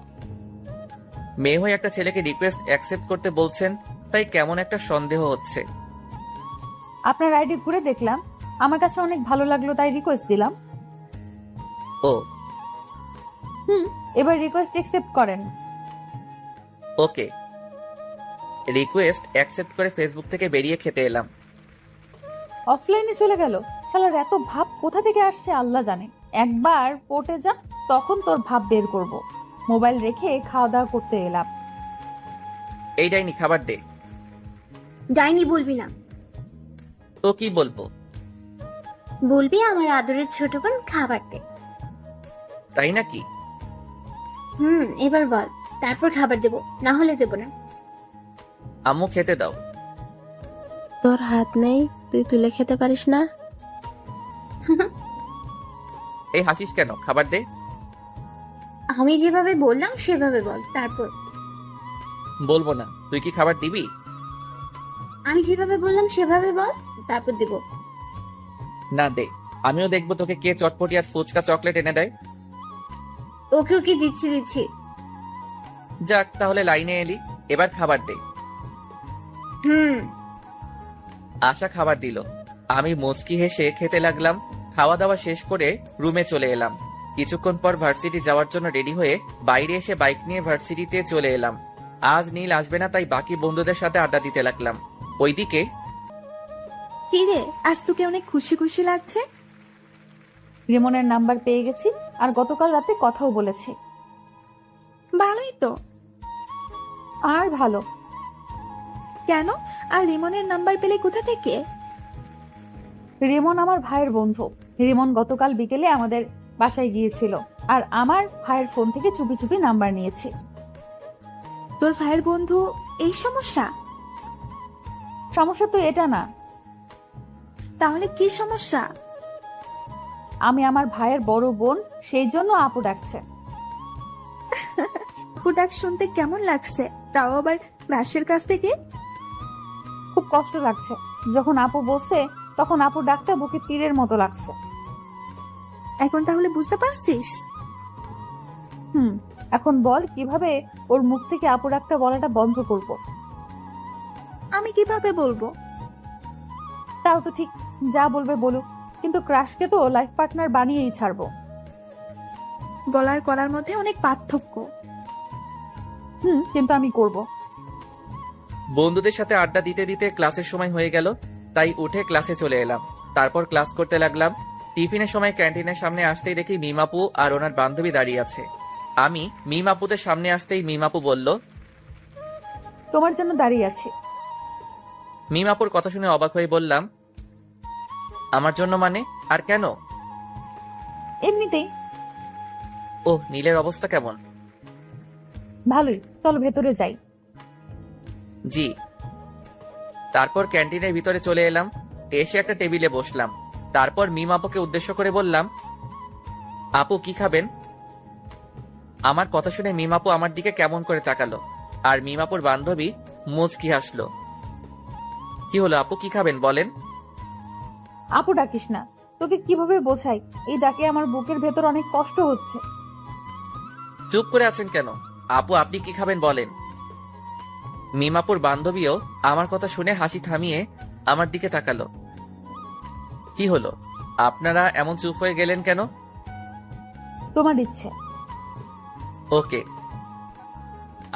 S1: মেয়ে হয়ে একটা ছেলেকে রিকোয়েস্ট অ্যাকসেপ্ট করতে বলছেন, তাই কেমন একটা সন্দেহ হচ্ছে।
S2: আপনার আইডি ঘুরে দেখলাম, আমার কাছে অনেক ভালো লাগলো, তাই রিকোয়েস্ট দিলাম।
S1: ও
S2: এবার রিকোয়েস্ট একসেপ্ট করেন।
S1: ওকে। রিকোয়েস্ট অ্যাকসেপ্ট করে ফেসবুক থেকে বেরিয়ে খেতে এলাম।
S2: অফলাইনে চলে গেল। শালার এত ভাব কোথা থেকে আসছে আল্লাহ জানে। একবার পড়তে যা, তখন তোর ভাব বের করব। মোবাইল রেখে খাওয়া দাওয়া করতে এলাম।
S1: এই ডাইনি, খাবার দে।
S4: ডাইনি বলবি না।
S1: তো কি বলবো?
S4: বলবি আমার আদরের ছোট বোন খাবার দে।
S1: তাই নাকি?
S4: এবার বল, তারপর খাবার দেবো, না হলে দেবো না।
S1: আম্মু খেতে দাও।
S5: তোর হাত নেই, তুই তুলে খেতে পারিস না?
S1: এই হাসিস কেন? খাবার দে।
S4: আমি যেভাবে বললাম সেভাবে বল, তারপর।
S1: বলবো না। তুই কি খাবার দিবি?
S4: আমি যেভাবে বললাম সেভাবে বল, তারপর দেবো।
S1: না, দে। আমিও দেখবো তোকে কে চটপটি আর ফুচকা চকলেট এনে দেয়।
S4: ওকে ওকে, দিচ্ছি।
S1: যাক, তাহলে লাইনে এলি। এবার খাবার দে। আশা খাবার দিল। আমি মুচকি হেসে খেতে লাগলাম। খাওয়া দাওয়া শেষ করে রুমে চলে এলাম। কিছুক্ষণ পর ভার্সিটি যাওয়ার জন্য রেডি হয়ে বাইরে এসে বাইক নিয়ে ভার্সিটিতে চলে এলাম। আজ নীল আসবে না, তাই বাকি বন্ধুদের সাথে আড্ডা দিতে লাগলাম। ওইদিকে,
S8: কি রে, আজ তোকে অনেক খুশি খুশি লাগছে।
S2: রিমনের নাম্বার পেয়ে গেছি, আর গতকাল রাতে কথাও বলেছি।
S8: ভালোই তো।
S2: আর ভালো
S8: কেন? আর রিমনের নাম্বার পেলে কোথা থেকে?
S2: রিমন আমার ভাইয়ের বন্ধু। রিমন গতকাল বিকেলে আমাদের বাসায় গিয়েছিল, আর আমার ভাইয়ের ফোন থেকে চুপি চুপি নাম্বার নিয়েছি।
S8: তোর ভাইয়ের বন্ধু এই সমস্যা?
S2: সমস্যা তো এটা না।
S8: তাহলে কি সমস্যা?
S2: আমি আমার ভাইয়ের বড় বোন, সেই জন্য আপু ডাকছে।
S8: আপু ডাক শুনতে কেমন লাগছে, তাও আবার দাসের কাছ থেকে?
S2: খুব কষ্ট লাগছে। যখন আপু বলছে, তখন আপু ডাকটা বুকে তীরের মতো লাগছে।
S8: এখন তাহলে বুঝতে পারছিস?
S2: এখন বল, কিভাবে ওর মুখ থেকে আপু ডাকটা বলাটা বন্ধ করব?
S8: আমি কিভাবে বলবো?
S2: তাও তো ঠিক, যা বলবে বলুক, কিন্তু ক্রাশকে তো লাইফ পার্টনার বানিয়েই ছাড়বো।
S8: বলার করার মধ্যে অনেক পার্থক্য।
S2: কিন্তু আমি করব।
S1: বন্ধুদের সাথে আড্ডা দিতে দিতে ক্লাসের সময় হয়ে গেল, তাই উঠে ক্লাসে চলে এলাম। তারপর ক্লাস করতে লাগলাম। টিফিনের সময় ক্যান্টিনের সামনে আসতেই দেখি মিমাপু আর ওনার বান্ধবী দাঁড়িয়ে আছে। আমি মিমাপুদের সামনে আসতেই মিমাপু বলল,
S2: তোমার জন্য দাঁড়িয়ে আছি।
S1: মিমাপুর কথা শুনে অবাক হয়ে বললাম, আমার জন্য মানে? আর কেন?
S2: এমনিতেই।
S1: ওহ, নীলের অবস্থা কেমন?
S2: ভালোই, চলো ভেতরে যাই।
S1: জি। তারপর ক্যান্টিনের ভিতরে চলে এলাম। এসে একটা টেবিলে বসলাম। তারপর মিম আপুকে উদ্দেশ্য করে বললাম, আপু কি খাবেন? আমার কথা শুনে মিমাপু আমার দিকে কেমন করে তাকালো, আর মিমাপুর বান্ধবী মুচকি হাসলো। কি হলো আপু, কি খাবেন বলেন?
S2: আপু ডাকিস না, তোকে কিভাবে বোঝাই এই ডাকে আমার বুকের ভেতর অনেক কষ্ট হচ্ছে।
S1: চুপ করে আছেন কেন? আপু আপনি কি খাবেন বলেন? মিমাপুর বান্ধবীও আমার কথা শুনে হাসি থামিয়ে আমার দিকে তাকালো। কি হলো, আপনারা এমন চুপ হয়ে গেলেন কেন?
S2: তোমার ইচ্ছে।
S1: ওকে।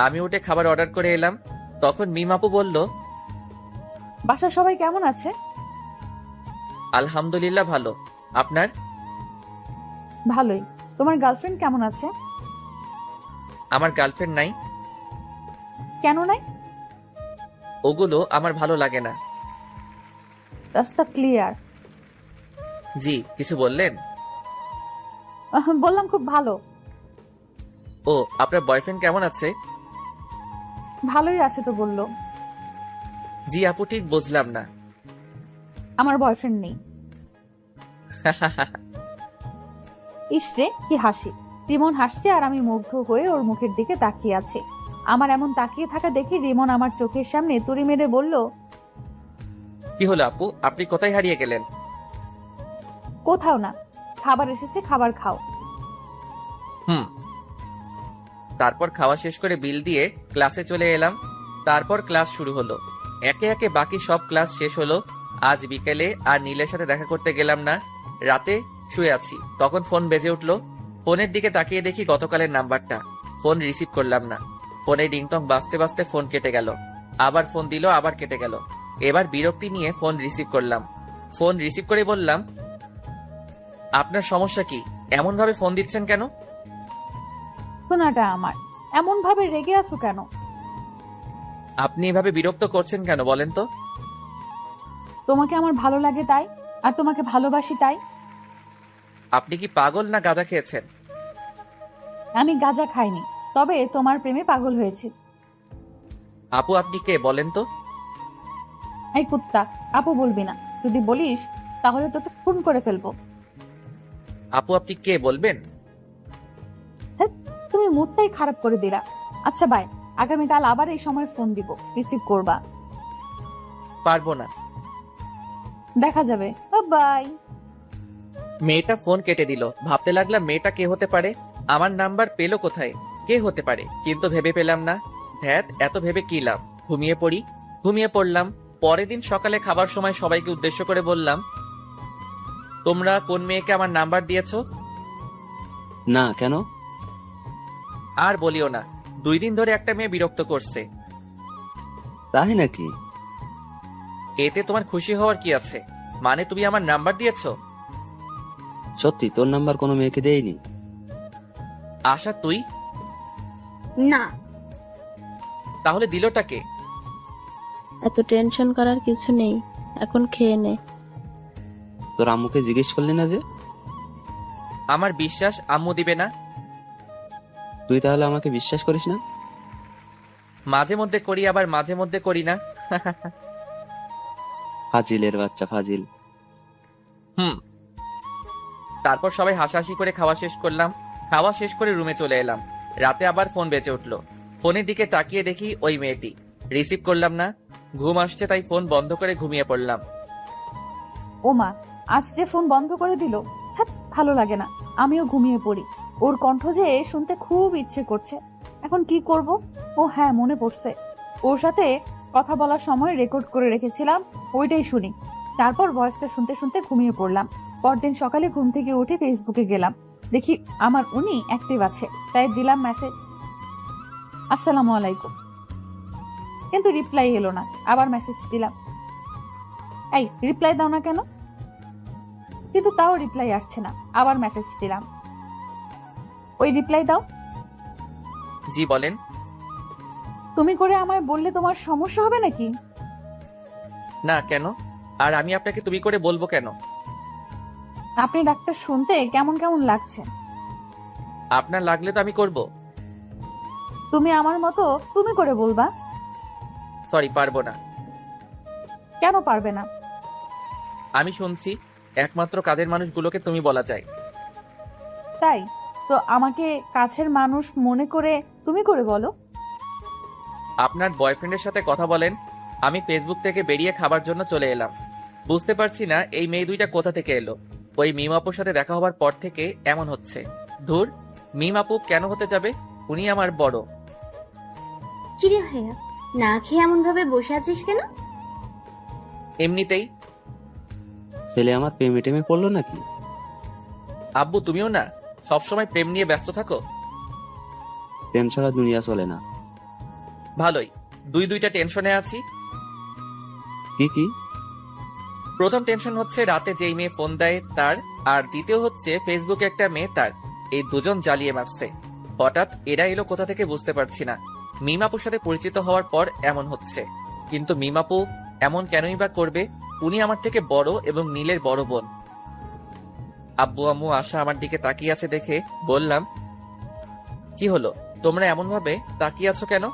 S1: আমি উঠে খাবার অর্ডার করে এলাম। তখন মিমাপু বলল,
S2: বাসার সবাই কেমন আছে?
S1: আলহামদুলিল্লাহ ভালো। আপনার?
S2: ভালোই। তোমার গার্লফ্রেন্ড কেমন আছে?
S1: আমার গার্লফ্রেন্ড নাই।
S2: কেন নাই?
S1: ওগুলো আমার ভালো লাগে না।
S2: রাস্তা ক্লিয়ার।
S1: জি, কিছু বললেন?
S2: বললাম খুব ভালো।
S1: ও, আপনার বয়ফ্রেন্ড কেমন আছে?
S2: ভালোই আছে তো বললো।
S1: জি আপু, ঠিক বুঝলাম না।
S2: আমার বয়ফ্রেন্ড নেই। ইসরে কি হাসি! রিমন হাসছে আর আমি মুগ্ধ হয়ে ওর মুখের দিকে তাকিয়ে আছি। আমার এমন তাকিয়ে থাকা দেখে রিমন আমার চোখের সামনে তুড়ি মেরে বলল,
S1: কি হলো আপু, আপনি কোথায় হারিয়ে গেলেন?
S2: কোথাও না, খাবার এসেছে, খাবার খাও।
S1: হুম। তারপর খাওয়া শেষ করে বিল দিয়ে ক্লাসে চলে এলাম। তারপর ক্লাস শুরু হলো। একে একে বাকি সব ক্লাস শেষ হলো। আজ বিকেলে আর নীলের সাথে দেখা করতে গেলাম না। রাতে শুয়ে আছি, তখন ফোন বেজে উঠলো। ফোনের দিকে তাকিয়ে দেখি গতকালের নাম্বারটা। ফোন রিসিভ করলাম না। ফোনে ডিংটং বাজতে বাজতে ফোন কেটে গেল। আবার ফোন দিল, আবার কেটে গেল। এবার বিরক্তি নিয়ে ফোন রিসিভ করলাম। ফোন রিসিভ করে বললাম, আপনার সমস্যা কি? এমন ভাবে ফোন দিচ্ছেন কেন?
S2: শোনাটা আমার, এমন ভাবে রেগে আছো কেন?
S1: আপনি এভাবে বিরক্ত করছেন কেন বলেন তো?
S2: তোমাকে আমার ভালো লাগে তাই, আর তোমাকে ভালোবাসি তাই।
S1: আপনি কি পাগল না গাঁজা খেয়েছেন?
S2: আমি গাঁজা খাইনি, তবে তোমার প্রেমে পাগল হয়েছি।
S1: আপু আপনি কে বলেন তো?
S2: এই কুত্তা, আপু বলবি না। যদি বলিস তাহলে তোকে খুন করে ফেলবো।
S1: আপু আপনি কে বলবেন?
S2: ধ্যাৎ, তুমি মুডটাই খারাপ করে দিলা। আচ্ছা বাই, আগামীকাল আবার এই সময় ফোন দিব, রিসিভ করবা।
S1: পারবো না।
S2: দেখা যাবে। বাই।
S1: মেয়েটা ফোন কেটে দিল। ভাবতে লাগলাম মেয়েটা কে হতে পারে, আমার নাম্বার পেলো কোথায়, কে হতে পারে, কিন্তু ভেবে পেলাম না। ধ্যাত, এত ভেবে কি লাভ, ঘুমিয়ে পড়ি। ঘুমিয়ে পড়লাম। পরের দিন সকালে খাবার সময় সবাইকে উদ্দেশ্য করে বললাম, তোমরা কোন মেয়েকে আমার নাম্বার দিয়েছো?
S6: না, কেন?
S1: আর বলিও না, 2 দিন ধরে একটা মেয়ে বিরক্ত করছে।
S6: তাই নাকি?
S1: এতে তোমার খুশি হওয়ার কি আছে? মানে তুমি আমার নাম্বার দিয়েছো?
S6: সত্যি তোর নাম্বার কোনো মেয়েকে দেয়নি?
S1: আশা তুই?
S4: না।
S1: তাহলে দিলটাকে?
S5: এত টেনশন করার কিছু নেই, এখন খেয়ে নে।
S6: তোর আম্মুকে জিজ্ঞেস করলি না যে?
S1: আমার বিশ্বাস আম্মু দিবে না।
S6: তুই তাহলে আমাকে বিশ্বাস করিস না?
S1: মাঝে মধ্যে করি, আবার মাঝে মধ্যে করি না।
S6: ফাজিলের বাচ্চা, ফাজিল।
S1: হুম। তারপর সবাই হাসাহাসি করে খাওয়া শেষ করলাম। খাওয়া শেষ করে রুমে চলে এলাম। রাতে আবার ফোন বেজে উঠলো। ফোনের দিকে তাকিয়ে দেখি ওই মেয়েটি। রিসিভ করলাম না। ঘুম আসছে তাই ফোন বন্ধ করে ঘুমিয়ে পড়লাম।
S2: ওমা, আজ যে ফোন বন্ধ করে দিল। হ্যাঁ, ভালো লাগে না। আমিও ঘুমিয়ে পড়ি। ওর কণ্ঠ যে শুনতে খুব ইচ্ছে করছে। এখন কি করব? ও হ্যাঁ, মনে পড়ছে, ওর সাথে কথা বলার সময় রেকর্ড করে রেখেছিলাম, ওইটাই শুনি। তারপর ভয়েসটা শুনতে শুনতে ঘুমিয়ে পড়লাম। পরদিন সকালে ঘুম থেকে উঠে ফেসবুকে গেলাম, দেখি আমার উনি অ্যাক্টিভ আছে, তাই দিলাম মেসেজ, আসসালামু আলাইকুম। কিন্তু রিপ্লাই এলো না। আবার মেসেজ দিলাম, এই রিপ্লাই দাও না কেন? কিন্তু তাও রিপ্লাই আসছে না। আবার মেসেজ দিলাম, ওই রিপ্লাই দাও।
S1: জি বলেন।
S2: তুমি করে আমায় বললে তোমার সমস্যা হবে নাকি?
S1: না, কেন? আর আমি আপনাকে তুমি করে বলবো কেন?
S2: আপনি ডাক্তার শুনতে কেমন কেমন লাগছে।
S1: আপনার লাগলে তো আমি করব।
S2: তুমি আমার মতো তুমি করে বলবা।
S1: সরি, পারবো না।
S2: কেন পারবে না?
S1: আমি শুনছি একমাত্র কাদের মানুষগুলোকে তুমি বলা যায়।
S2: তাই? তো আমাকে কাছের মানুষ মনে করে তুমি করে বলো।
S1: আপনার বয়ফ্রেন্ডের সাথে কথা বলেন। আমি ফেসবুক থেকে বেরিয়ে খাবার জন্য চলে এলাম। বুঝতে পারছি না এই মেয়ে দুইটা কোথা থেকে এলো। ওই মিম আপুর সাথে দেখা হবার পর থেকে এমন হচ্ছে। ধুর, মিম আপু কেন হতে যাবে? উনি আমার বড়।
S4: কিরে ভাইয়া, না খেয়ে এমন ভাবে বসে আছিস কেন?
S1: এমনিতেই।
S6: ছেলে আমার প্রেমে টেমে পড়লো নাকি?
S1: আব্বু তুমিও না সবসময় প্রেম নিয়ে ব্যস্ত থাকো।
S6: প্রেম ছাড়া দুনিয়া চলে না।
S1: ভালোই, দুইটা টেনশনে আছি।
S6: কি কি?
S1: প্রথম টেনশন হচ্ছে রাতে যেই মেয়ে ফোন দেয় তার, আর দ্বিতীয় হচ্ছে ফেসবুকে একটা মেয়ে তার। এই দুজন জ্বালিয়ে মারছে। হঠাৎ এরা এলো কোথা থেকে বুঝতে পারছি না। মিম আপুর সাথে পরিচিত হওয়ার পর এমন হচ্ছে। কিন্তু মিম আপু এমন কেনই বা করবে? উনি আমার থেকে বড় এবং নীলের বড় বোন। আব্বু আম্মু আশা আমার দিকে তাকিয়ে আছে দেখে বললাম, কি হলো, তোমরা এমন ভাবে তাকিয়ে আছো কেন?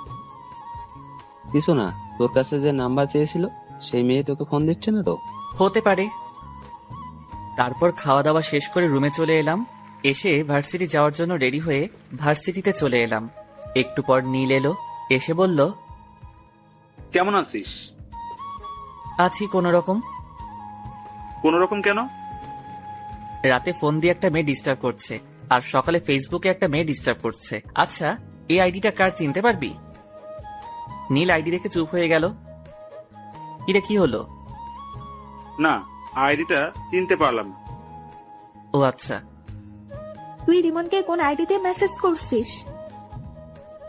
S6: কিছু না, তোর কাছে যে নাম্বার চেয়েছিল সেই মেয়ে তোকে ফোন দিচ্ছে না তো?
S1: হতে পারে। তারপর খাওয়া দাওয়া শেষ করে রুমে চলে এলাম। এসে ভার্সিটি যাওয়ার জন্য রেডি হয়ে ভার্সিটিতে চলে এলাম। একটু পর নীল এলো, এসে বলল,
S7: কেমন আছিস?
S1: আছি কোনো রকম।
S7: কোন রকম কেন?
S1: রাতে ফোন দিয়ে একটা মেয়ে ডিস্টার্ব করছে, আর সকালে ফেসবুকে একটা মেয়ে ডিস্টার্ব করছে। আচ্ছা, এই আইডিটা কার চিনতে পারবি? নীল আইডি রেখে চুপ হয়ে গেল। এটা কি হলো?
S7: না, আইডিটা চিনতে পারলাম না।
S1: ও আচ্ছা।
S8: তুই রিমনকে কোন আইডিতে মেসেজ করছিস?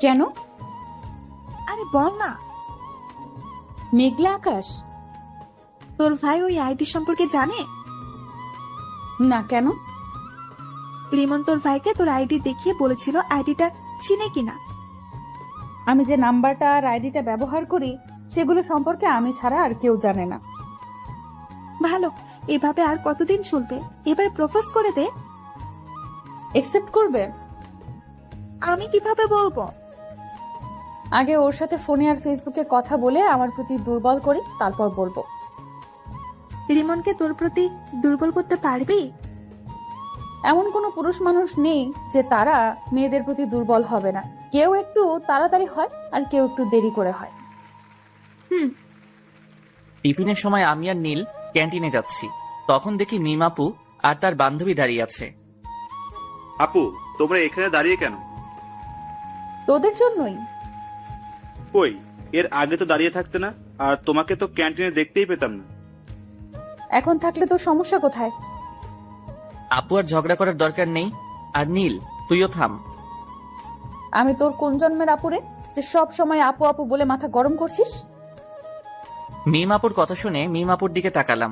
S2: কেন?
S8: আরে বল না।
S2: মেঘলা আকাশ?
S8: তোর ভাই ওই আইডি সম্পর্কে জানে?
S2: না, কেন?
S8: রিমন তোর ভাইকে তোর আইডি দেখিয়ে বলেছিল আইডিটা চিনে কিনা।
S2: আমি যে নাম্বারটা আর আইডিটা ব্যবহার করি সেগুলো সম্পর্কে আমি ছাড়া আর কেউ জানে না।
S8: ভালো, এভাবে আর কতদিন চলবে? এবার প্রপোজ করে দে।
S2: একসেপ্ট করবে?
S8: আমি কিভাবে বলবো?
S2: আগে ওর সাথে ফোনে আর ফেসবুকে কথা বলে আমার প্রতি দুর্বল করি, তারপর বলবো।
S8: রিমনকে তোর প্রতি দুর্বল করতে পারবি?
S2: এমন কোনো পুরুষ মানুষ নেই যে তারা মেয়েদের প্রতি দুর্বল হবে না। কেউ একটু তাড়াতাড়ি হয় আর কেউ একটু দেরি করে হয়।
S1: টিফিনের সময় আমি আর নীল ক্যান্টিনে যাচ্ছি। তখন দেখি মিম আপু আর তার বান্ধবী দাঁড়িয়ে আছে।
S7: আপু, তোমরা এখানে দাঁড়িয়ে কেন?
S2: তোদের জন্যই।
S7: কই, এর আগে তো দাঁড়িয়ে থাকতে না, আর তোমাকে তো ক্যান্টিনে দেখতেই পেতাম না।
S2: এখন থাকলে তোর সমস্যা কোথায়?
S1: আপু আর ঝগড়া করার দরকার নেই। আর নীল, তুইও থাম।
S2: আমি তোর কোন জন্মের আপুরে যে সব সময় আপু আপু বলে মাথা গরম করছিস?
S1: মিম আপুর কথা শুনে মিম আপুর দিকে তাকালাম।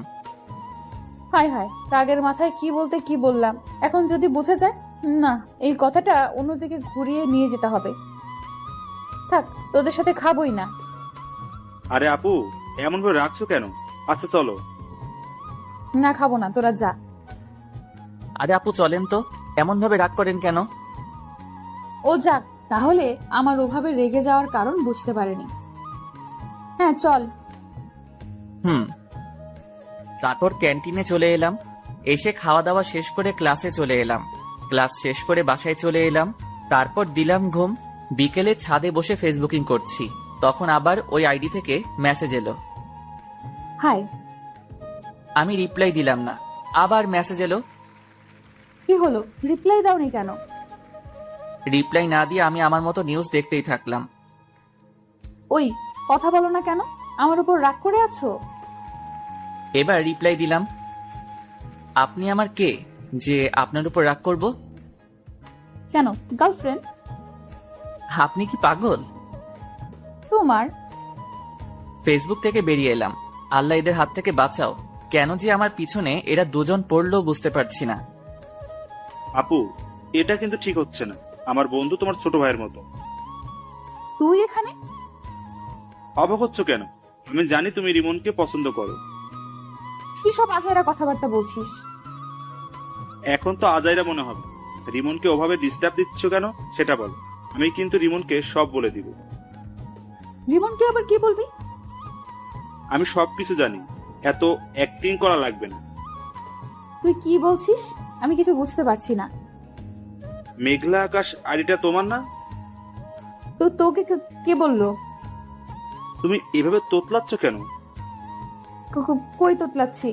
S2: হায় হায়, রাগের মাথায় কি বলতে কি বললাম। এখন যদি বুঝে যায়, না, এই কথাটা অন্যদিকে ঘুরিয়ে নিয়ে যেতে হবে। থাক, তোদের সাথে খাবোই না।
S7: আরে আপু, এমন ভাবে রাখছো কেন? আচ্ছা চলো।
S2: না, খাবো না, তোরা যা।
S1: আরে আপু চলেন তো, এমন ভাবে রাগ করেন কেন?
S2: ও যাক, তাহলে আমার ওভাবে রেগে যাওয়ার কারণ বুঝতে পারেনি। হ্যাঁ চল।
S1: তারপর ক্যান্টিনে চলে এলাম। এসে খাওয়া দাওয়া শেষ করে ক্লাসে চলে এলাম। ক্লাস শেষ করে বাসায় চলে এলাম। তারপর দিলাম ঘুম। বিকেলে ছাদে বসে ফেসবুকিং করছি, তখন আবার ওই আইডি থেকে মেসেজ এলো।
S2: হাই।
S1: আমি রিপ্লাই দিলাম না। আবার মেসেজ এলো।
S2: কি হলো, রিপ্লাই দাওনি কেন?
S1: রিপ্লাই না দিয়ে আমি আমার মতো নিউজ দেখতেই থাকলাম।
S2: ওই, কথা বলো না কেন? আমার উপর রাগ করে আছো?
S1: এবার রিপ্লাই দিলাম, আপনি আমার কে যে আপনার উপর রাগ করব?
S2: কেন, গার্লফ্রেন্ড?
S1: আপনি কি পাগল?
S2: তোমার
S1: ফেসবুক থেকে বেরিয়ে এলাম। আল্লাহ এদের হাত থেকে বাঁচাও। কেন যে আমার পিছনে এরা দুজন পড়লো বুঝতে পারছি না।
S7: আপু, এটা কিন্তু ঠিক হচ্ছে না। আমার বন্ধু তোমার ছোট ভাইয়ের মতো।
S2: তুই এখানে?
S7: অবাক হচ্ছ কেন? আমি জানি তুমি রিমনকে পছন্দ করো।
S2: কি সব আজাইরা কথাবার্তা বলছিস?
S7: এখন তো আজাইরা মনে হবে। রিমনকে ওভাবে ডিস্টার্ব দিচ্ছ কেন সেটা বলো। আমি কিন্তু রিমনকে সব বলে দিব।
S2: জীবনকে আবার কি বলবি?
S7: আমি সবকিছু জানি, এত অ্যাক্টিং করা লাগবে না।
S2: তুই কি বলছিস? আমি কিছু বুঝতে পারছি না।
S7: মেঘলা আকাশ আইডিটা তোমার না?
S2: তো তোকে কে বললো?
S7: তুমি এভাবে তোতলাচ্ছ কেন?
S2: কই তোতলাচ্ছি?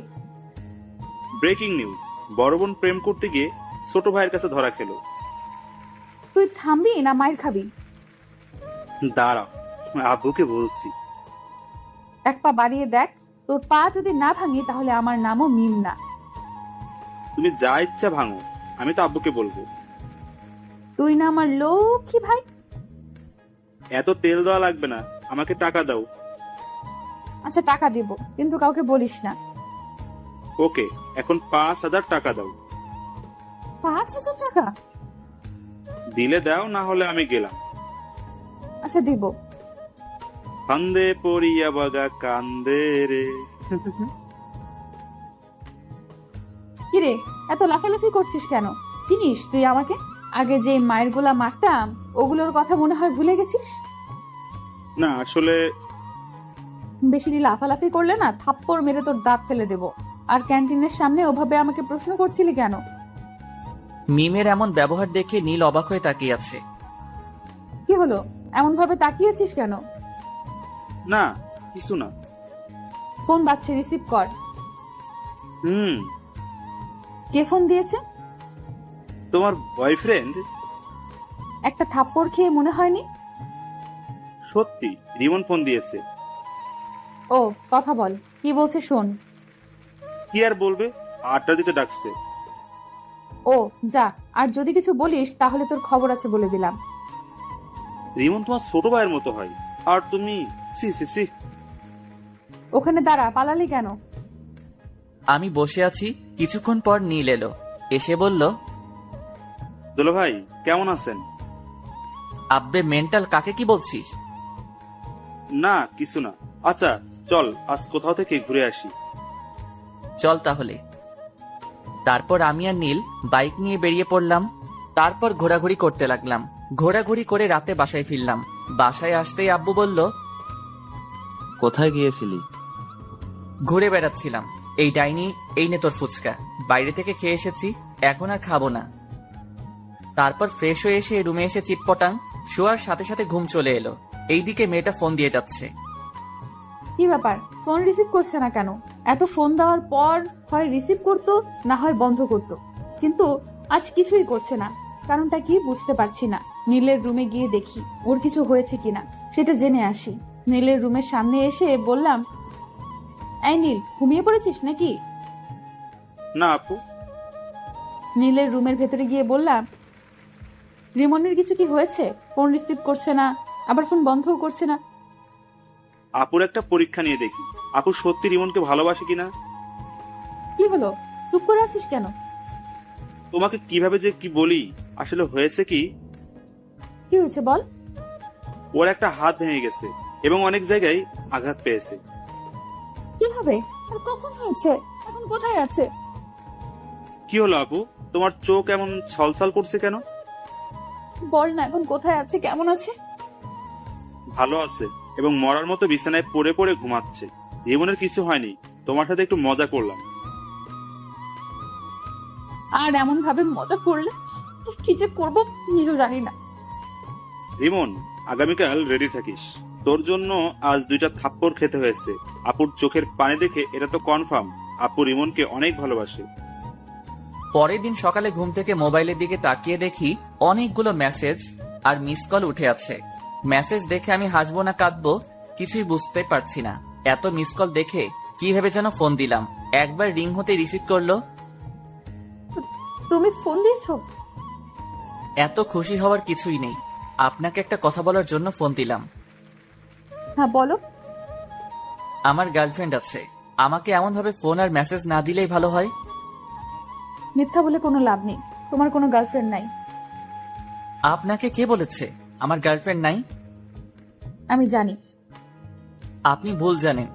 S7: ব্রেকিং নিউজ, বড় বোন প্রেম করতে গিয়ে ছোট ভাইয়ের কাছে ধরা খেলো।
S2: তুই থামবি না মায়ের খাবি?
S7: দাঁড়াও, আব্বুকে বলছি।
S2: এক পা বাড়িয়ে দেখ, তোর পা যদি না ভাঙি তাহলে আমার নামও মিম না।
S7: তুমি যা ইচ্ছা ভাঙো, আমি তো আব্বুকে বলবো।
S2: তুই না আমার লক্ষ্মী ভাই।
S7: এত তেল দেওয়া লাগবে না, আমাকে টাকা দাও।
S2: আচ্ছা টাকা দেব, কিন্তু কাউকে বলিস না।
S7: ওকে, এখন 5,000 টাকা দাও।
S2: 5,000 টাকা?
S7: দিলে দাও, না হলে আমি গেলাম।
S2: আচ্ছা দিব।
S7: ফান্দে পড়িয়া বাগা কান্দে রে।
S2: কিরে এত লাফালাফি করছিস কেন? চিনিস তুই আমাকে? আগে যে মায়ের গোলা মারতাম ওগুলোর কথা মনে হয় ভুলে গেছিস?
S7: না আসলে
S2: বেশি লাফালাফি করলে না থাপ্পড় মেরে তোর দাঁত ফেলে দেব। আর ক্যান্টিনের সামনে ওভাবে আমাকে প্রশ্ন করছিলি কেন?
S1: মিমের এমন ব্যবহার দেখে নীল অবাক হয়ে তাকিয়ে আছে।
S2: কি হলো, এমন ভাবে তাকিয়েছিস কেন?
S7: না, কিছু না।
S2: ফোন বাজছে, রিসিভ কর।
S7: হুম,
S2: কে ফোন দিয়েছে?
S7: তোমার বয়ফ্রেন্ড।
S2: একটা থাপ্পড় খেয়ে মনে হয়নি?
S7: সত্যি, রিমন ফোন দিয়েছে।
S2: ও কথা বল, কি বলছে শোন।
S7: কি আর বলবে, আড্ডা দিতে ডাকছে।
S2: ও যা, আর যদি কিছু বলিস তাহলে তোর খবর আছে বলে দিলাম।
S7: রিমন তোমার ছোট ভাইয়ের মতো হয়, আর তুমি সি সি সি।
S2: ওখানে দাঁড়া, পালালি কেন?
S1: আমি বসে আছি, কিছুক্ষণ পর নীল এলো, এসে বলল,
S7: দুলো ভাই কেমন আছেন?
S1: আব্বে মেন্টাল, কাকে কি বলছিস?
S7: না কিছু না। আচ্ছা চল আজ কোথাও থেকে ঘুরে আসি।
S1: চল তাহলে। তারপর আমি আর নীল বাইক নিয়ে বেরিয়ে পড়লাম। তারপর ঘোরাঘুরি করতে লাগলাম। ঘোরাঘুরি করে রাতে বাসায় ফিরলাম। বাসায় আসতেই আব্বু বলল,
S6: কোথায় গিয়েছিলি?
S1: ঘুরে বেড়াচ্ছিলাম। এই ডাইনি, এই নে তোর ফুচকা, বাইরে থেকে খেয়ে এসেছি, এখন আর খাবো না। তারপর ফ্রেশ হয়ে এসে রুমে এসে চিটপটাং, শোয়ার সাথে সাথে ঘুম চলে এলো। এইদিকে মেয়েটা ফোন দিয়ে যাচ্ছে।
S2: কি ব্যাপার, ফোন রিসিভ করছে না কেন? এত ফোন দেওয়ার পর হয় রিসিভ করতো, না হয় বন্ধ করতো, কিন্তু আজ কিছুই করছে না। কারণটা কি বুঝতে পারছি না। নীলের রুমে গিয়ে দেখি ওর কিছু হয়েছে কিনা, সেটা জেনে আসি। নীলের রুমের সামনে এসে বললাম, এই নীল, ঘুমিয়ে পড়েছিস নাকি?
S7: না আপু।
S2: নীলের রুমের ভেতরে গিয়ে বললাম, রিমনের কিছু কি হয়েছে? ফোন রিসিভ করছে না, আবার ফোন বন্ধও করছে না।
S7: আপুর একটা পরীক্ষা নিয়ে দেখি, আপু সত্যি রিমনকে ভালোবাসে কিনা।
S2: কি হলো, চুপ করে আছিস কেন?
S7: তোমাকে কিভাবে যে কি বলি, আসলে হয়েছে কি,
S2: কি হয়েছে বল।
S7: ওর একটা হাত ভেঙে গেছে এবং অনেক জায়গায় আঘাত পেয়েছে।
S2: কিভাবে আর কখন হয়েছে? এখন কোথায় আছে?
S7: কি হলো আপু, তোমার চোখ এমন ছলছল করছে কেন?
S2: বল না, এখন কোথায় আছে, কেমন আছে?
S7: ভালো আছে এবং মরার মতো বিছানায় পড়ে পড়ে ঘুমাচ্ছে। রিমনের কিছু হয়নি, তোমার সাথে একটু মজা করলাম।
S2: আর এমন ভাবে মজা করলে তো কি যে করবো নিজেও জানি না।
S7: রিমন, আগামীকাল রেডি থাকিস, তোর জন্য আজ 2টা থাপ্পড় খেতে হয়েছে। আপুর চোখের পানি দেখে এটা তো কনফার্ম, আপু রিমনকে অনেক ভালোবাসে।
S1: পরের দিন সকালে ঘুম থেকে মোবাইলের দিকে তাকিয়ে দেখি অনেকগুলো মেসেজ আর মিস কল উঠে আছে। মেসেজ দেখে আমি হাসবো না কাঁদবো কিছুই বুঝতে পারছি না। এত মিস কল দেখে কিভাবে যেন ফোন দিলাম। একবার রিং হতে রিসিভ করলো।
S2: তুমি ফোন দিয়েছো?
S1: এত খুশি হওয়ার কিছুই নেই, আপনাকে একটা কথা বলার জন্য ফোন দিলাম।
S2: হ্যাঁ বলো।
S1: আমার গার্লফ্রেন্ড আছে, আমাকে এমন ভাবে ফোন আর মেসেজ না দিলেই ভালো হয়।
S2: মিথ্যা বলে কোনো লাভ নেই, তোমার কোনো গার্লফ্রেন্ড নাই।
S1: আপনাকে কে বলেছে আমার গার্লফ্রেন্ড নাই?
S2: আমি জানি।
S1: আপনি ভুল জানেন।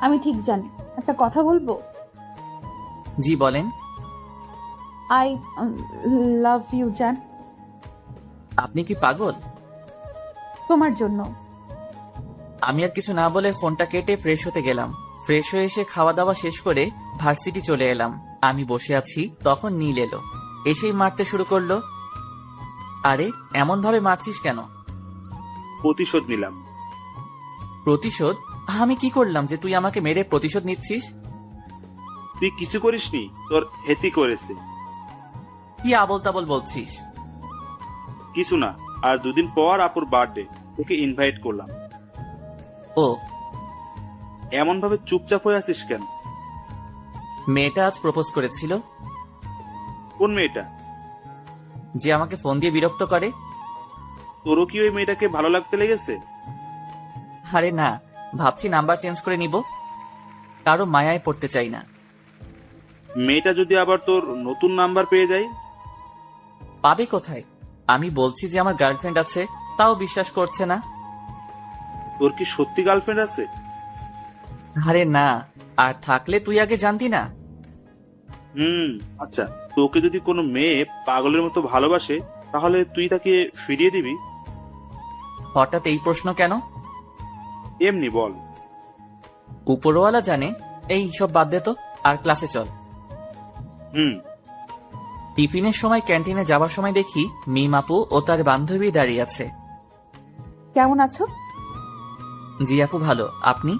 S2: আমি ঠিক জানি। একটা কথা বলবো?
S1: জি বলেন।
S2: আই লাভ ইউ জান।
S1: আপনি কি পাগল?
S2: তোমার জন্য।
S1: আমি আর কিছু না বলে ফোনটা কেটে ফ্রেশ হতে গেলাম। ফ্রেশ হয়ে এসে খাওয়া দাওয়া শেষ করে ভার্সিটি চলে এলাম। আমি বসে আছি, তখন নীল এলো। এসেই মারতে শুরু করলো। আরে এমন ভাবে মারছিস কেন?
S7: প্রতিশোধ নিলাম।
S1: প্রতিশোধ? আমি কি করলাম যে তুই আমাকে মেরে প্রতিশোধ নিচ্ছিস?
S7: তুই কিছু করিসনি, তোর হেতি করেছে।
S1: কি আবল তাবল বলছিস?
S7: কিছু না, আর 2 দিন পর আপুর বার্থডে, তোকে ইনভাইট করলাম।
S1: ও,
S7: এমন ভাবে চুপচাপ হয়ে আছিস কেন?
S1: মেয়েটা আজ প্রপোজ করেছিল।
S7: কোন মেয়েটা?
S1: যে আমাকে ফোন দিয়ে বিরক্ত করে।
S7: তোরও কি ওই মেয়েটাকে ভালো লাগতে লেগেছে?
S1: আরে না, ভাবছি নাম্বার চেঞ্জ করে নিব। কারো মায়ায় পড়তে চাই না।
S7: মেয়েটা যদি আবার তোর নতুন নাম্বার পেয়ে যায়?
S1: পাবে কোথায়? আমি বলছি যে আমার গার্লফ্রেন্ড আছে, তাও বিশ্বাস করছে না।
S7: তোর কি সত্যি গার্লফ্রেন্ড আছে?
S1: আরে না, আর থাকলে তুই আগে জানতি না।
S7: আচ্ছা, তোকে যদি কোনো মেয়ে পাগলের মতো ভালোবাসে, তাহলে তুই তাকে ফিরিয়ে দিবি?
S1: হঠাৎ এই প্রশ্ন কেন?
S7: এমনি বল।
S1: উপরওয়ালা জানে। এই সব বাদ দে তো, আর ক্লাসে চল।
S7: হুম।
S1: টিফিনের সময় ক্যান্টিনে যাবার সময় দেখি মিম আপু ও তার বান্ধবী দাঁড়িয়ে আছে।
S2: কেমন আছো?
S1: জি আপু ভালো, আপনি?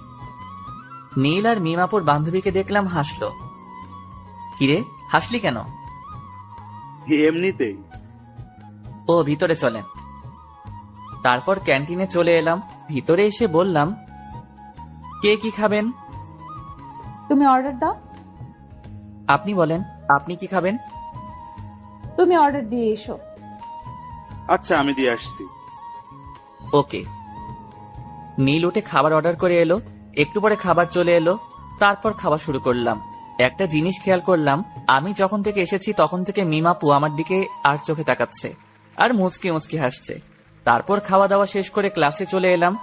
S1: নীল আর মিম আপুর বান্ধবীকে দেখলাম হাসলো। কিরে হাসলি কেন?
S7: এমনিতেই।
S1: ও, ভিতরে চলেন। তারপর ক্যান্টিনে চলে এলাম। ভিতরে এসে বললাম, কে কি খাবেন?
S2: তুমি অর্ডার দাও।
S1: আপনি বলেন, আপনি কি খাবেন?
S2: তুমি অর্ডার দিয়ে এসো।
S7: আচ্ছা, আমি দিয়ে আসছি।
S1: ওকে। নীল উঠে খাবার অর্ডার করে এলো। একটু পরে খাবার চলে এলো। তারপর খাওয়া শুরু করলাম। একটা জিনিস খেয়াল করলাম, আমি যখন থেকে এসেছি তখন থেকে মিমাপু আমার দিকে আর চোখে তাকাচ্ছে আর মুচকি মুচকি হাসছে। তারপর খাওয়া দাওয়া শেষ করে ক্লাসে চলে এলাম।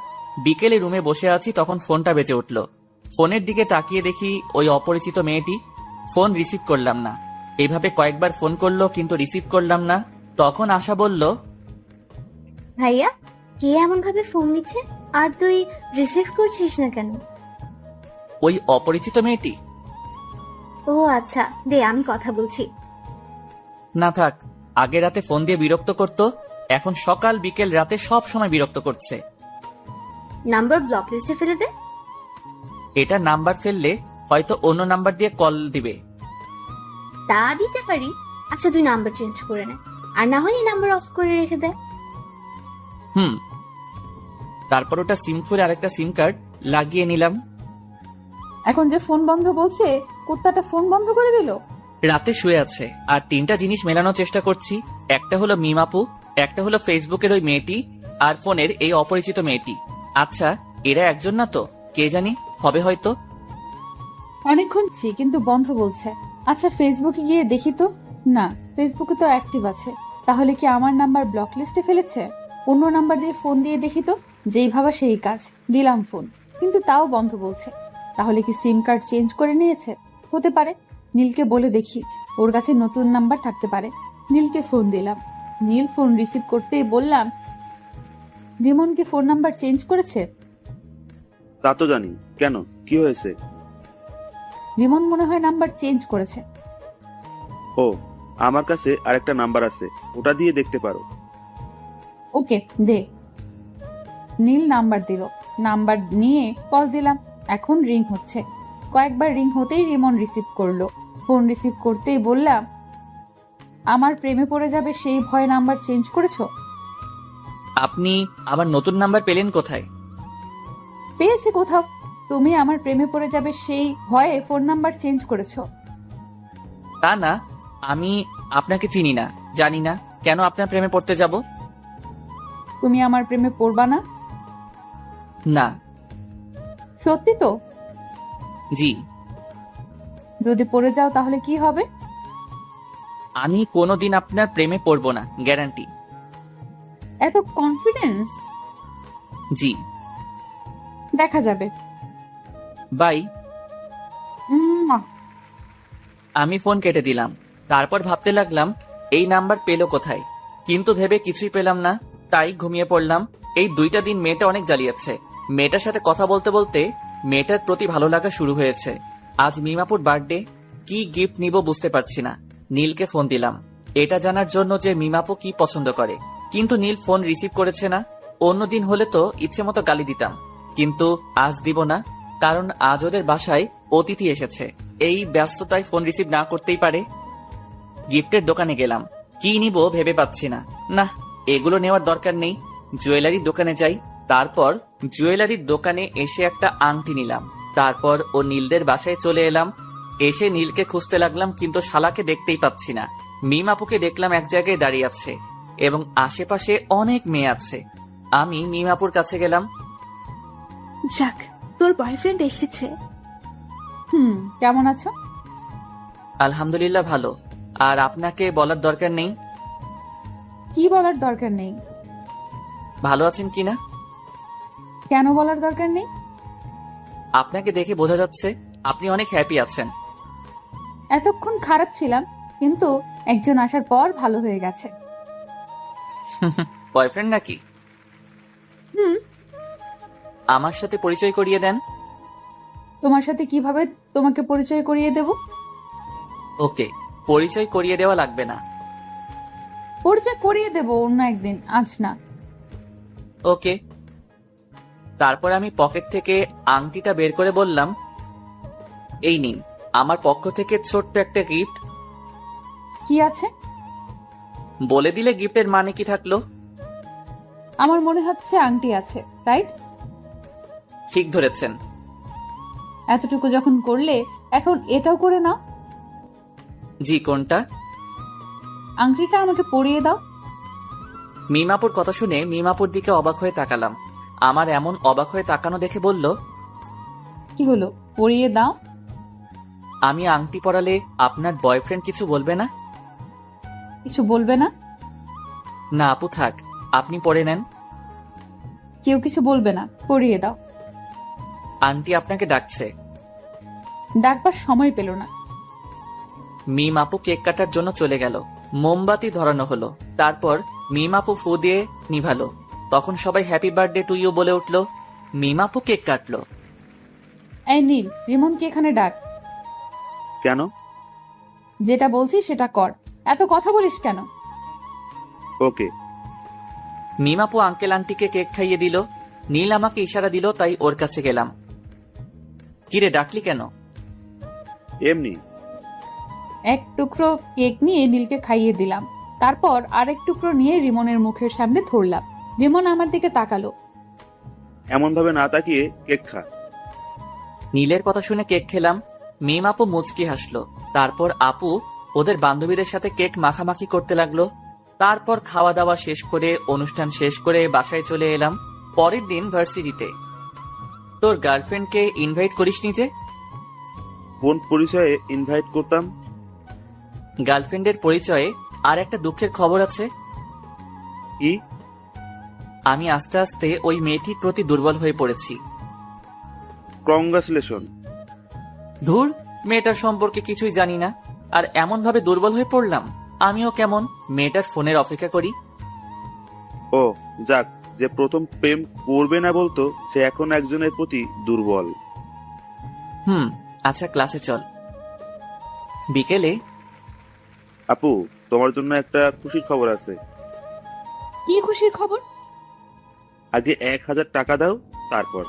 S1: বিকেলে রুমে বসে আছি, তখন ফোনটা বেজে উঠল। ফোনের দিকে তাকিয়ে দেখি ওই অপরিচিত মেয়েটি। ফোন রিসিভ করলাম না। এইভাবে কয়েকবার ফোন করলো, কিন্তু রিসিভ করলাম না। তখন আশা বলল,
S4: ভাইয়া, কে এমন ভাবে ফোন দিচ্ছে আর তুই রিসিভ করছিস না কেন?
S1: ওই অপরিচিত মেয়েটি।
S4: ও আচ্ছা, দে আমি কথা বলছি।
S1: না থাক, আগে রাতে ফোন দিয়ে বিরক্ত করত, এখন সকাল বিকেল রাতে সব সময় বিরক্ত করছে।
S4: নাম্বার ব্লক লিস্টে ফেলে দে।
S1: এটা নাম্বার ফেললে হয়তো অন্য নাম্বার দিয়ে কল দিবে।
S4: তা দিতে পারি। আচ্ছা, তুই নাম্বার চেঞ্জ করে নে, আর না হয় এই নাম্বার অফ করে রেখে দে।
S1: তারপর ওটা সিম খুলে আরেকটা সিম কার্ড লাগিয়ে নিলাম।
S2: এখন যে ফোন বন্ধ বলছে, কুত্তাটা ফোন বন্ধ করে দিল।
S1: রাতে শুয়ে আছে, আর 3টা জিনিস মেলানোর চেষ্টা করছি। একটা হলো মিমাপু, একটা হলো ফেসবুকের ওই মেয়েটি, আর ফোনের এই অপরিচিত মেয়েটি। আচ্ছা, এরা একজন না তো? কে জানি, হবে হয়তো।
S2: অনেকক্ষণ ছি, কিন্তু বন্ধ বলছে। আচ্ছা, ফেসবুকে গিয়ে দেখি তো। না, ফেসবুকে তো অ্যাক্টিভ আছে। তাহলে কি আমার নাম্বার ব্লক লিস্টে ফেলেছে? অন্য নাম্বার দিয়ে ফোন দিয়ে দেখি তো। যেই ভাবা সেই কাজ, দিলাম ফোন, কিন্তু তাও বন্ধ বলছে। তাহলে কি সিম কার্ড চেঞ্জ করে নিয়েছে? হতে পারে। নীলকে বলে দেখি, ওর কাছে নতুন নাম্বার থাকতে পারে। নীলকে ফোন দিলাম। নীল ফোন রিসিভ করতেই বললাম, রিমন কি ফোন নাম্বার চেঞ্জ করেছে?
S7: তা তো জানি, কেন, কি হয়েছে?
S2: রিমন মনে হয় নাম্বার চেঞ্জ করেছে।
S7: ও, আমার কাছে আরেকটা নাম্বার আছে, ওটা দিয়ে দেখতে পারো।
S2: ওকে, দে। নীল নাম্বার দিল। নাম্বার নিয়ে কল দিলাম। এখন রিং হচ্ছে। কয়েকবার রিং হতেই রিমন রিসিভ করলো। ফোন রিসিভ করতেই বললাম, আমার প্রেমে পড়ে যাবে সেই ভয়ে নাম্বার চেঞ্জ করেছো?
S1: আপনি আবার নতুন নাম্বার পেলেন কোথায়?
S2: পেয়েছি কোথাও। তুমি আমার প্রেমে পড়ে যাবে সেই ভয়ে ফোন নাম্বার চেঞ্জ করেছো।
S1: তা না, আমি আপনাকে চিনি না, জানি না, কেন আপনার প্রেমে পড়তে যাব?
S2: তুমি আমার প্রেমে পড়বা না?
S1: না।
S2: সত্যি তো?
S1: জি।
S2: যদি পড়ে যাও তাহলে কি হবে?
S1: আমি কোনোদিন আপনার প্রেমে পড়ব না, গ্যারান্টি।
S2: এত কনফিডেন্স?
S1: জি।
S2: দেখা যাবে।
S1: বাই।
S2: উম,
S1: আমি ফোন কেটে দিলাম। তারপর ভাবতে লাগলাম, এই নাম্বার পেলো কোথায়, কিন্তু ভেবে কিছুই পেলাম না। তাই ঘুমিয়ে পড়লাম। এই 2টা দিন মেয়েটা অনেক জ্বালিয়েছে। মেয়েটার সাথে কথা বলতে বলতে মেয়েটার প্রতি ভালো লাগা শুরু হয়েছে। আজ মিমাপুর বার্থডে, কি গিফট নিব বুঝতে পারছি না। নীলকে ফোন দিলাম। এটা জানার জন্য যে মিমাপু কি পছন্দ করে। কিন্তু নীল ফোন রিসিভ করেছে না। অন্যদিন হলে তো ইচ্ছে মতো গালি দিতাম, কিন্তু আজ দিব না, কারণ আজ ওদের বাসায় অতিথি এসেছে। এই ব্যস্ততায় ফোন রিসিভ না করতেই পারে। গিফটের দোকানে গেলাম, কি নিব ভেবে পাচ্ছি না। না, এগুলো নেওয়ার দরকার নেই, জুয়েলারির দোকানে যাই। তারপর জুয়েলারির দোকানে এসে একটা আংটি নিলাম। তারপর ও নীলদের বাসায় চলে এলাম। এসে নীলকে খুঁজতে লাগলাম, কিন্তু শালাকে দেখতেই পাচ্ছি না। মিম আপুকে দেখলাম এক জায়গায় দাঁড়িয়ে আছে এবং আশেপাশে অনেক মেয়ে আছে। আমি মিম আপুর কাছে গেলাম।
S8: যাক, তোর বয়ফ্রেন্ড এসেছে।
S2: কেমন আছো?
S1: আলহামদুলিল্লাহ ভালো। আর আপনাকে বলার দরকার নেই।
S2: কি বলার দরকার নেই?
S1: ভালো আছেন কিনা?
S2: কেন বলার দরকার নেই?
S1: আপনাকে দেখে বোঝা যাচ্ছে আপনি অনেক হ্যাপি আছেন।
S2: এতক্ষণ খারাপ ছিলাম, কিন্তু একজন আসার পর ভালো হয়ে গেছে।
S1: বয়ফ্রেন্ড নাকি?
S2: হুম।
S1: আমার সাথে পরিচয় করিয়ে দেন।
S2: তোমার সাথে কিভাবে তোমাকে পরিচয় করিয়ে দেব?
S1: ওকে, পরিচয় করিয়ে দেওয়া লাগবে না।
S2: পরিচয় করিয়ে দেব অন্য একদিন, আজ না।
S1: ওকে। তারপর আমি পকেট থেকে আংটিটা বের করে বললাম, এই নিন আমার পক্ষ থেকে ছোট্ট একটা গিফট।
S2: কি আছে?
S1: বলে দিলে গিফটের মানে কি থাকলো?
S2: আমার মনে হচ্ছে আংটি আছে, রাইট?
S1: ঠিক ধরেছেন।
S2: এতটুকু যখন করলে, এখন এটাও করে নাও।
S1: জি, কোনটা?
S2: আংটিটা আমাকে পরিয়ে দাও।
S1: মিমাপুর কথা শুনে মিমাপুর দিকে অবাক হয়ে তাকালাম। আমার এমন অবাক হয়ে তাকানো দেখে বলল,
S2: কি হলো, পরিয়ে দাও।
S1: আমি আংটি পরালে আপনার বয়ফ্রেন্ড কিছু বলবে না?
S2: কিছু বলবে না?
S1: না আপু থাক, আপনি পরে নেন।
S2: কেউ কিছু বলবে না, পরিয়ে দাও।
S1: আন্টি আপনাকে ডাকছে।
S2: ডাকবার সময় পেল না।
S1: মিম আপু কেক কাটার জন্য চলে গেল। মোমবাতি ধরানো হলো। তারপর মিম আপু ফু দিয়ে নিভালো। তখন সবাই হ্যাপি বার্থডে টু ইউ বলে উঠল। মিম আপু কেক কাটলো।
S2: এই নীল, রিমনকে এখানে ডাক।
S7: কেন?
S2: যেটা বলছি সেটা কর, এত কথা বলিস কেন?
S7: ওকে।
S1: মিম আপু আঙ্কেল আন্টিকে কেক খাইয়ে দিল। নীল আমাকে ইশারা দিল, তাই ওর কাছে গেলাম। কিরে ডাকলি কেন?
S7: এমনি।
S2: এক টুকরো কেক নিয়ে নীলকে খাইয়ে দিলাম। তারপর আরেক টুকরো নিয়ে রিমনের মুখের সামনে ধরলাম। রিমন আমার দিকে তাকালো।
S7: এমন ভাবে না তাকিয়ে কেক খা।
S1: নীলের কথা শুনে কেক খেলাম। মিম আপু মুচকি হাসলো। তারপর আপু ওদের বান্ধবীদের সাথে কেক মাখামাখি করতে লাগলো। তারপর খাওয়া দাওয়া শেষ করে অনুষ্ঠান শেষ করে বাসায় চলে এলাম। পরের দিন ভার্সিটিতে। তোর গার্লফ্রেন্ডকে ইনভাইট করিসনি যে?
S7: কোন পরিচয়ে ইনভাইট করতাম?
S1: গার্লফ্রেন্ডের পরিচয়ে আর একটা দুঃখের খবর আছে।
S7: কি?
S1: আমি আস্তে আস্তে ওই মেয়েটির প্রতি দুর্বল হয়ে পড়েছি।
S7: কংগ্রাচুলেশন।
S1: ধুর, মেয়েটার সম্পর্কে কিছুই জানি না, আর এমন ভাবে দুর্বল হয়ে পড়লাম। আমিও কেমন মেয়েটার ফোনের অপেক্ষা করি।
S7: ও যাক, যে প্রথম প্রেম করবে না বলতো সে এখন একজনের প্রতি দুর্বল।
S1: আচ্ছা ক্লাসে চল। বিকেলে।
S7: আপু, তোমার জন্য একটা খুশির খবর আছে।
S2: কি খুশির খবর?
S7: আগে 1000 টাকা দাও, তারপর।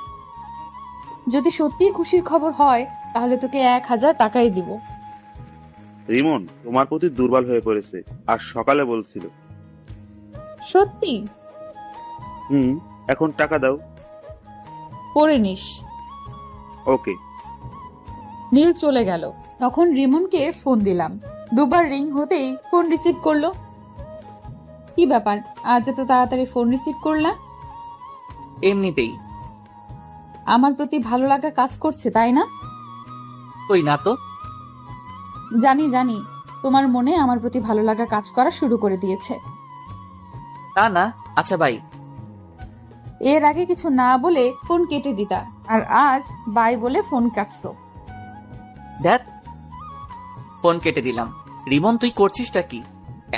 S2: যদি সত্যি খুশির খবর হয় তাহলে তোকে 1000 টাকাই দিব।
S7: রিমন তোমার প্রতি দুর্বল হয়ে পড়েছে, আর সকালে বলছিল।
S2: সত্যি?
S7: এখন টাকা দাও।
S2: পরে নিস।
S7: ওকে।
S2: নীল চলে গেল। তখন রিমনকে ফোন দিলাম। দুবার রিং হতেই ফোন রিসিভ করলো। কি ব্যাপার, আজ এত তাড়াতাড়ি ফোন রিসিভ করলা?
S1: এমনিতেই।
S2: আমার প্রতি ভালো লাগা কাজ করছে, তাই না?
S1: কই না তো।
S2: জানি জানি, তোমার মনে আমার প্রতি ভালো লাগা কাজ করা শুরু করে দিয়েছে।
S1: না না, আচ্ছা বাই।
S2: এর আগে কিছু না বলে ফোন কেটে দিতা, আর আজ বাই বলে ফোন কাটছো।
S1: ধ্যাত, ফোন কেটে দিলাম। রিমন তুই করছিসটা কি?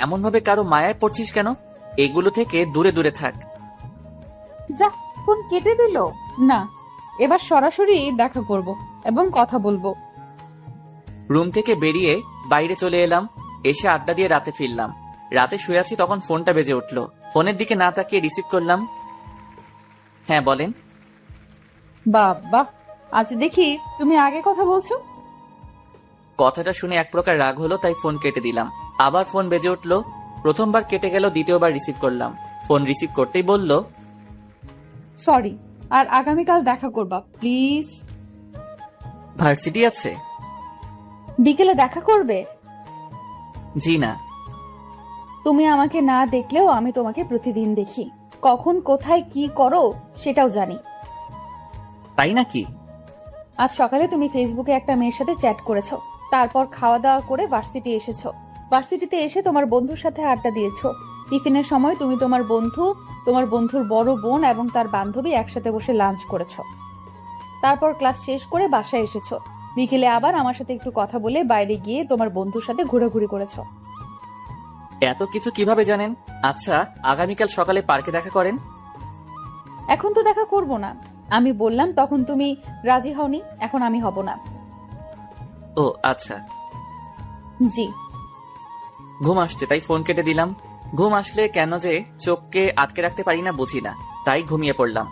S1: এমন ভাবে কারো মায়ায় পড়ছিস কেন? এগুলো থেকে দূরে দূরে থাক।
S2: যা, ফোন কেটে দিল। না, এবার সরাসরি দেখা করব এবং কথা বলবো।
S1: রুম থেকে বেরিয়ে বাইরে চলে এলাম। এসে আড্ডা দিয়ে রাতে ফিরলাম। রাতে শুয়ে আছি, তখন ফোনটা বেজে উঠলো। ফোনের দিকে না তাকিয়ে রিসিভ করলাম। হ্যাঁ বলেন।
S2: বাবা, আজ দেখি তুমি আগে কথা বলছো।
S1: কথাটা শুনে এক প্রকার রাগ হলো, তাই ফোন কেটে দিলাম। আবার ফোন বেজে উঠলো। প্রথমবার কেটে গেল, দ্বিতীয়বার রিসিভ করলাম। ফোন রিসিভ করতেই বলল,
S2: সরি, আর আগামীকাল দেখা করবা প্লিজ।
S1: ভার্সিটি আছে?
S2: বিকেলে দেখা করবে?
S1: জি না।
S2: তুমি আমাকে না দেখলেও আমি তোমাকে প্রতিদিন দেখি। কখন কোথায় কি করো সেটাও জানি।
S1: তাই নাকি?
S2: আজ সকালে তুমি ফেসবুকে একটা মেয়ের সাথে চ্যাট করেছো, তারপর খাওয়া দাওয়া করে ভার্সিটি এসেছো। ভার্সিটিতে এসে তোমার বন্ধুর সাথে আড্ডা দিয়েছো। টিফিনের সময় তুমি তোমার বন্ধু, তোমার বন্ধুর বড় বোন এবং তার বান্ধবী একসাথে বসে লাঞ্চ করেছো। তারপর ক্লাস শেষ করে বাসায় এসেছো। বিকেলে আবার আমার সাথে একটু কথা বলে বাইরে গিয়ে তোমার বন্ধুর সাথে ঘোরাঘুরি করেছো।
S1: এত কিছু কিভাবে জানেন? আচ্ছা, আগামীকাল সকালে পার্কে দেখা করেন।
S2: এখন তো দেখা করব না। আমি বললাম তখন তুমি রাজি হওনি, এখন আমি হব না।
S1: ও আচ্ছা।
S2: জি।
S1: ঘুম আসছে তাই ফোন কেটে দিলাম। ঘুম আসলে কেন যে চোখকে আটকে রাখতে পারি না বুঝি না, তাই ঘুমিয়ে পড়লাম।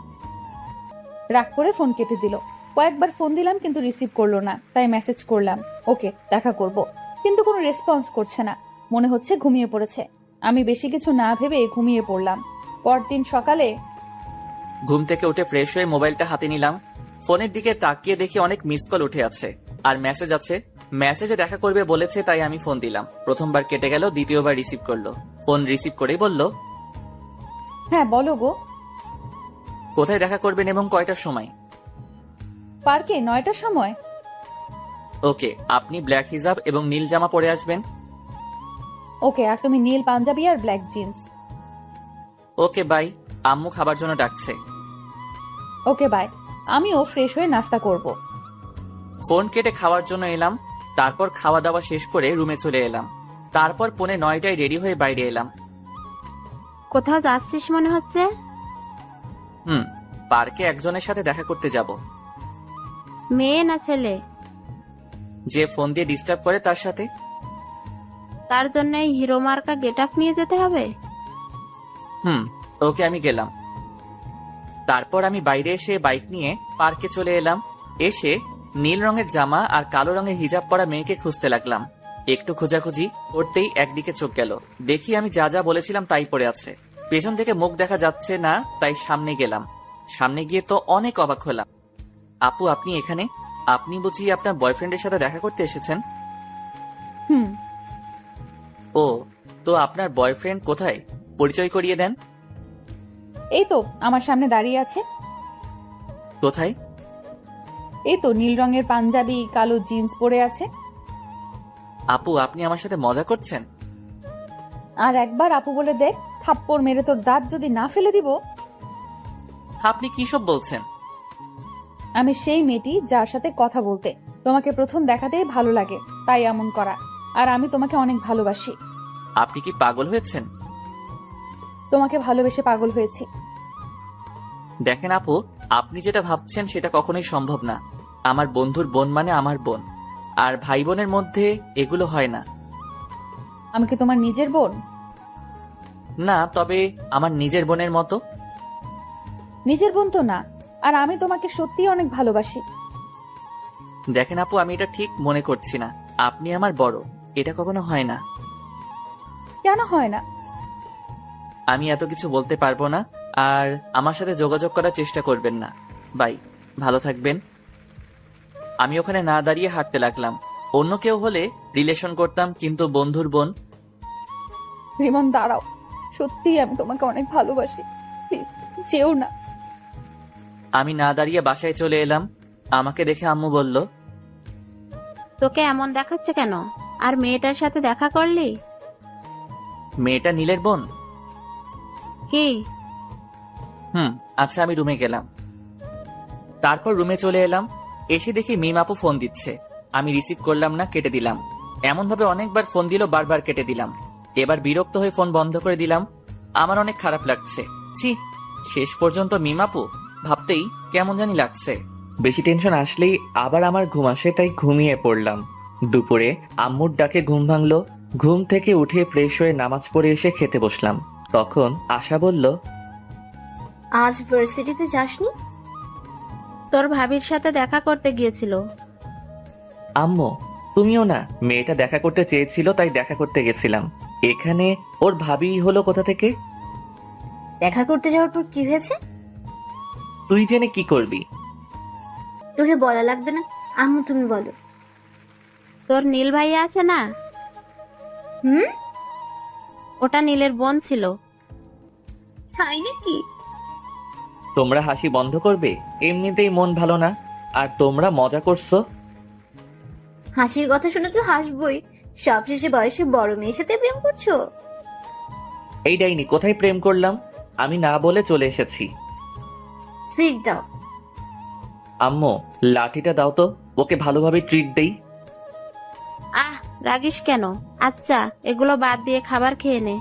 S2: রাগ করে ফোন কেটে দিল। কয়েকবার ফোন দিলাম কিন্তু রিসিভ করলো না, তাই মেসেজ করলাম ওকে দেখা করব, কিন্তু কোনো রেসপন্স করছে না। মনে হচ্ছে ঘুমিয়ে পড়েছে। আমি বেশি কিছু না ভেবে ঘুমিয়ে পড়লাম। পরদিন সকালে
S1: ঘুম থেকে উঠে ফ্রেশ হয়ে মোবাইলটা হাতে নিলাম। ফোনের দিকে তাকিয়ে দেখি অনেক মিস কল উঠে আছে আর মেসেজ আছে। মেসেজে দেখা করবে বলেছে, তাই আমি ফোন দিলাম। প্রথমবার কেটে গেল, দ্বিতীয়বার রিসিভ করলো। ফোন রিসিভ করেই বলল,
S2: হ্যাঁ বলো গো।
S1: কোথায় দেখা করবেন এবং কয়টার সময়?
S2: পার্কে 9টার সময়।
S1: ওকে, আপনি ব্ল্যাক হিজাব এবং নীল জামা পরে আসবেন।
S2: ওকে, আর তুমি নীল পাঞ্জাবি আর ব্ল্যাক জিন্স।
S1: ওকে বাই, আম্মু খাবার জন্য ডাকছে।
S2: ওকে বাই, আমিও ফ্রেশ হয়ে নাস্তা করব।
S1: ফোন কেটে খাওয়ার জন্য এলাম। তারপর খাওয়া দাওয়া শেষ করে রুমে চলে এলাম। তারপর 9:45 রেডি হয়ে বাইরে এলাম।
S5: কোথাও যাচ্ছিস মনে হচ্ছে?
S1: পার্কে একজনের সাথে দেখা করতে যাব।
S5: মেয়ে না ছেলে?
S1: যে ফোন দিয়ে ডিস্টার্ব করে তার সাথে।
S5: তার জন্য এই হিরো মার্কা গেট আপ নিয়ে যেতে হবে?
S1: ওকে, আমি গেলাম। তারপর আমি বাইরে এসে বাইক নিয়ে পার্কে চলে এলাম। এসে নীল রঙের জামা আর কালো রঙের হিজাব পরা মেয়েকে খুঁজতে লাগলাম। একটু খোঁজাখুঁজি করতেই একদিকে চোখ গেল। দেখি আমি যা যা বলেছিলাম তাই পড়ে আছে। পেছন থেকে মুখ দেখা যাচ্ছে না, তাই সামনে গেলাম। সামনে গিয়ে তো অনেক অবাক হলাম। আপু, আপনি এখানে? আপনি বুঝি আপনার বয়ফ্রেন্ডের সাথে দেখা করতে এসেছেন?
S2: হুম।
S1: ও, তো আপনার বয়ফ্রেন্ড কোথায়? পরিচয় করিয়ে দেন।
S2: এই তো আমার সামনে দাঁড়িয়ে আছে।
S1: কোথায়?
S2: এই তো নীল রঙের পাঞ্জাবি, কালো জিন্স পরে আছে।
S1: আপু, আপনি আমার সাথে মজা করছেন?
S2: আর একবার আপু বলে দেখ, থাপ্পড় মেরে তোর দাঁত যদি না ফেলে দিব।
S1: আপনি কি সব বলছেন?
S2: আমি সেই মেয়েটি যার সাথে কথা বলতে তোমাকে প্রথম দেখাতেই ভালো লাগে, তাই এমন করা। আর আমি তোমাকে অনেক ভালোবাসি।
S1: আপনি কি পাগল হয়েছেন?
S2: তোমাকে ভালোবেসে পাগল হয়েছি।
S1: দেখেন আপু, আপনি যেটা ভাবছেন সেটা কখনোই সম্ভব না। আমার বন্ধুর বোন মানে আমার বোন, আর ভাই বোনের মধ্যে এগুলো হয় না।
S2: আমি কি তোমার নিজের বোন?
S1: না, তবে আমার নিজের বোনের মতো।
S2: নিজের বোন তো না। আর আমি তোমাকে সত্যিই অনেক ভালোবাসি।
S1: দেখেন আপু, আমি এটা ঠিক মনে করছি না। আপনি আমার বড়, এটা কখনো হয় না।
S2: কেন হয় না?
S1: আমি এত কিছু বলতে পারবো না। আর আমার সাথে যোগাযোগ করার চেষ্টা করবেন না। বাই, ভালো থাকবেন। আমি ওখানে না দাঁড়িয়ে হাঁটতে লাগলাম। অন্য কেউ হলে রিলেশন করতাম, কিন্তু বন্ধুর বোন।
S2: রিমন দাঁড়াও, সত্যিই আমি তোমাকে অনেক ভালোবাসি, যেও না।
S1: আমি না দাঁড়িয়ে বাসায় চলে এলাম। আমাকে দেখে আম্মু বলল,
S5: তোকে এমন দেখাচ্ছে কেন? আর মেয়েটার সাথে দেখা করলি?
S1: মেয়েটা নীলের বোন?
S5: কি?
S1: আচ্ছা, আমি রুমে গেলাম। তারপর রুমে চলে এলাম। এসে দেখি মিম আপু ফোন দিচ্ছে। আমি রিসিভ করলাম না, কেটে দিলাম। এমন ভাবে অনেকবার ফোন দিল, বারবার কেটে দিলাম। এবার বিরক্ত হয়ে ফোন বন্ধ করে দিলাম। আমার অনেক খারাপ লাগছে। ছি, শেষ পর্যন্ত মিম আপু ভাবতেই কেমন জানি লাগছে। বেশি টেনশন আসলেই আবার আমার ঘুম আসে, তাই ঘুমিয়ে পড়লাম। দুপুরে আম্মুর ডাকে ঘুম ভাঙলো। ঘুম থেকে উঠে ফ্রেশ হয়ে নামাজ পড়ে এসে খেতে বসলাম। তখন আশা বলল,
S4: আজ ভার্সিটিতে যাসনি?
S5: তোর ভাবির সাথে দেখা করতে গিয়েছিল।
S1: আম্মু তুমিও না? মেয়েটা দেখা করতে চেয়েছিল তাই দেখা করতে গেছিলাম। এখানে ওর ভাবি হলো কোথা থেকে?
S4: দেখা করতে যাওয়ার পর কি হয়েছে?
S1: তুই জেনে কি করবি?
S4: তোকে বলা লাগবে না, আম্মু তুমি বলো।
S5: তোর নীল ভাইয়া আছে না,
S4: হুম,
S5: ওটা নীলের বোন ছিল।
S4: তাই নাকি?
S1: তোমরা হাসি বন্ধ করবে? এমনিতেই মন ভালো না, আর তোমরা মজা করছো।
S4: হাসির কথা শুনে তো হাসবই। সবশেষে বয়সে বড় মেয়ের সাথে প্রেম করছো?
S1: এই ডাইনি, কোথায় প্রেম করলাম? আমি না বলে চলে এসেছি।
S4: ট্রিট দাও।
S1: আম্মু লাঠিটা দাও তো, ওকে ভালোভাবে ট্রিট দেই।
S5: আহ, রাগিস কেন? আচ্ছা, এগুলো বাদ দিয়ে খাবার খেয়ে নে।